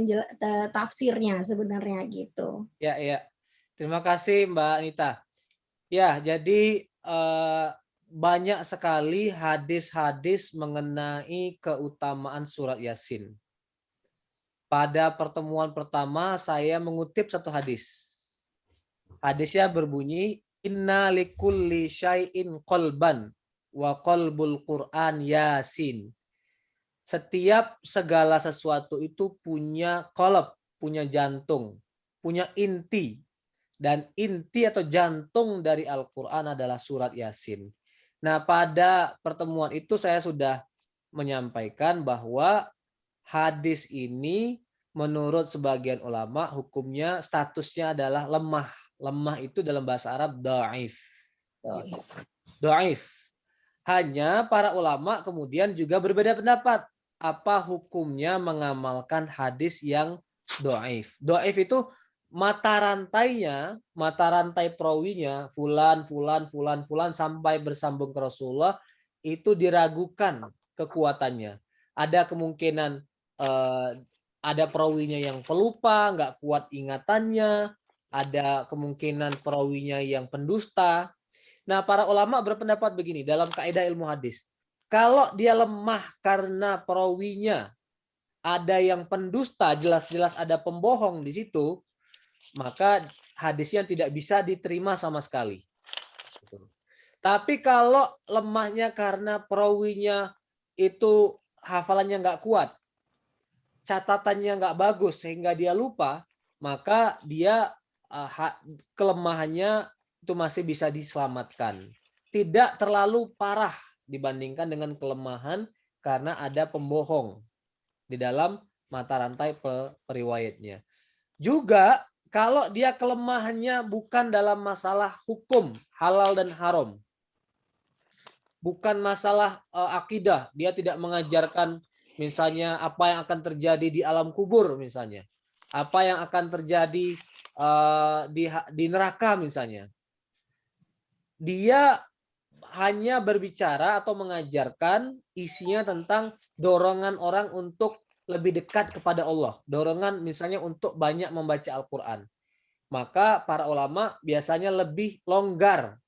tafsirnya sebenarnya gitu. Ya, ya. Terima kasih Mbak Anita. Ya, jadi banyak sekali hadis-hadis mengenai keutamaan surat Yasin. Pada pertemuan pertama saya mengutip satu hadis. Hadisnya berbunyi, inna likulli syai'in qalban wa qalbul Qur'an Yasin. Setiap segala sesuatu itu punya qalb, punya jantung, punya inti. Dan inti atau jantung dari Al-Quran adalah surat Yasin. Nah, pada pertemuan itu saya sudah menyampaikan bahwa hadis ini menurut sebagian ulama hukumnya statusnya adalah lemah. Lemah itu dalam bahasa Arab dhaif. Dhaif. Hanya para ulama kemudian juga berbeda pendapat. Apa hukumnya mengamalkan hadis yang dhaif? Dhaif itu mata rantai perawinya, fulan sampai bersambung ke Rasulullah itu diragukan kekuatannya. Ada kemungkinan ada perawinya yang pelupa, nggak kuat ingatannya, ada kemungkinan perawinya yang pendusta. Nah, para ulama berpendapat begini dalam kaidah ilmu hadis. Kalau dia lemah karena perawinya ada yang pendusta, jelas-jelas ada pembohong di situ, maka hadisnya tidak bisa diterima sama sekali. Tapi kalau lemahnya karena perawinya itu hafalannya nggak kuat, catatannya nggak bagus sehingga dia lupa, maka dia kelemahannya itu masih bisa diselamatkan. Tidak terlalu parah dibandingkan dengan kelemahan karena ada pembohong di dalam mata rantai periwayatnya. Juga kalau dia kelemahannya bukan dalam masalah hukum halal dan haram, bukan masalah akidah, dia tidak mengajarkan misalnya apa yang akan terjadi di alam kubur misalnya, apa yang akan terjadi di neraka misalnya, dia hanya berbicara atau mengajarkan isinya tentang dorongan orang untuk lebih dekat kepada Allah, dorongan misalnya untuk banyak membaca Al-Quran, maka para ulama biasanya lebih longgar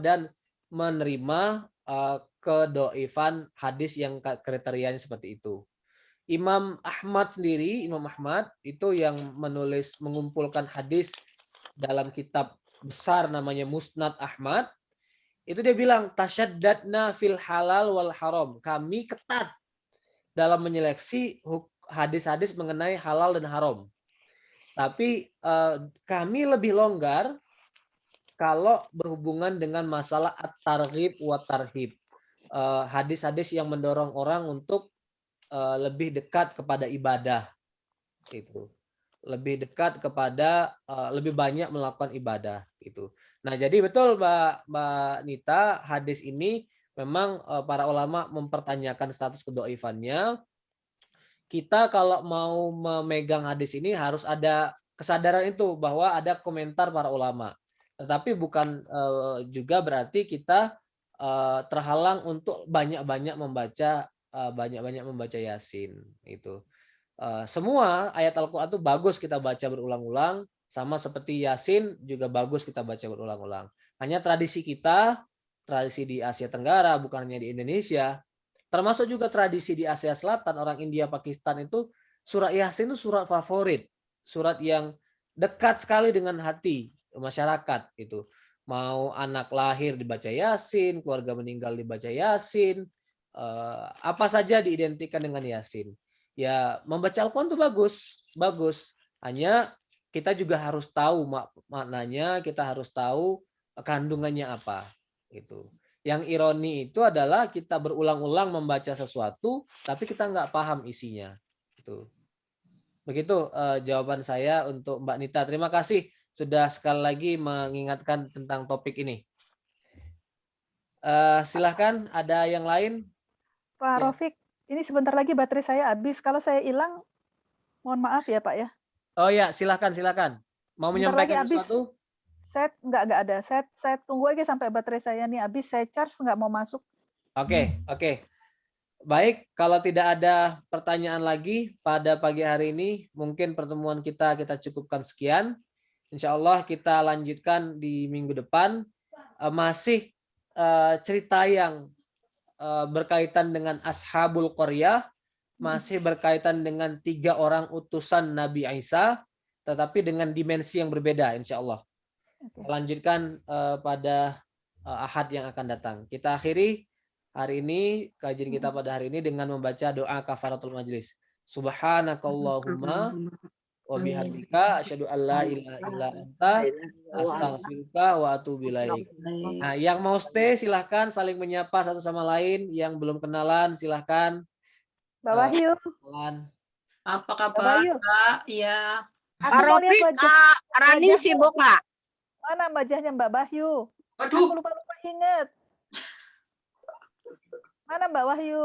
dan menerima kedoifan hadis yang kriterianya seperti itu. Imam Ahmad itu yang mengumpulkan hadis dalam kitab besar namanya Musnad Ahmad. Itu dia bilang tasyaddadna fil halal wal haram. Kami ketat dalam menyeleksi hadis-hadis mengenai halal dan haram. Tapi kami lebih longgar kalau berhubungan dengan masalah at-targhib wa tarhib. Hadis-hadis yang mendorong orang untuk lebih dekat kepada ibadah. Itu. Lebih dekat kepada lebih banyak melakukan ibadah itu. Nah, jadi betul Mbak Nita, hadis ini memang para ulama mempertanyakan status kedhaifannya. Kita kalau mau memegang hadis ini harus ada kesadaran itu bahwa ada komentar para ulama. Tetapi bukan juga berarti kita terhalang untuk banyak-banyak membaca Yasin itu. Semua ayat Al-Quran itu bagus kita baca berulang-ulang, sama seperti Yasin juga bagus kita baca berulang-ulang. Hanya tradisi kita, tradisi di Asia Tenggara, bukan hanya di Indonesia, termasuk juga tradisi di Asia Selatan, orang India, Pakistan itu surat Yasin itu surat favorit, surat yang dekat sekali dengan hati masyarakat itu. Mau anak lahir dibaca Yasin, keluarga meninggal dibaca Yasin, apa saja diidentikan dengan Yasin. Ya, membaca Al-Quran itu bagus. Hanya kita juga harus tahu maknanya, kita harus tahu kandungannya apa. Gitu. Yang ironi itu adalah kita berulang-ulang membaca sesuatu, tapi kita nggak paham isinya. Gitu. Begitu jawaban saya untuk Mbak Nita. Terima kasih sudah sekali lagi mengingatkan tentang topik ini. Silahkan, ada yang lain? Pak Rafiq, ini sebentar lagi baterai saya habis. Kalau saya hilang, Mohon maaf ya Pak ya. Oh ya, silakan. Mau Bentar lagi menyampaikan habis. sesuatu? Saya nggak ada. Saya tunggu aja sampai baterai saya nih habis. Saya charge nggak mau masuk. Oke. Baik, kalau tidak ada pertanyaan lagi pada pagi hari ini, mungkin pertemuan kita cukupkan sekian. Insya Allah kita lanjutkan di minggu depan. Masih cerita yang berkaitan dengan Ashabul Qaryah, masih berkaitan dengan 3 orang utusan Nabi Isa, tetapi dengan dimensi yang berbeda, insya Allah. Kita lanjutkan pada Ahad yang akan datang. Kita akhiri hari ini, kajian kita pada hari ini dengan membaca doa kafaratul majlis. Subhanakallahumma wa bihamdika asyhadu an la ilaha illa anta astaghfiruka wa atubu ilaik. Nah, yang mau stay silahkan saling menyapa satu sama lain, yang belum kenalan silahkan. Mbak Wahyu. Apa Mbak kabar, Wahyu. Kak? Iya. Aku mau lihat wajah. Rani sibuk nggak? Mana wajahnya Mbak Wahyu? Waduh. Aku lupa inget. Mana Mbak Wahyu?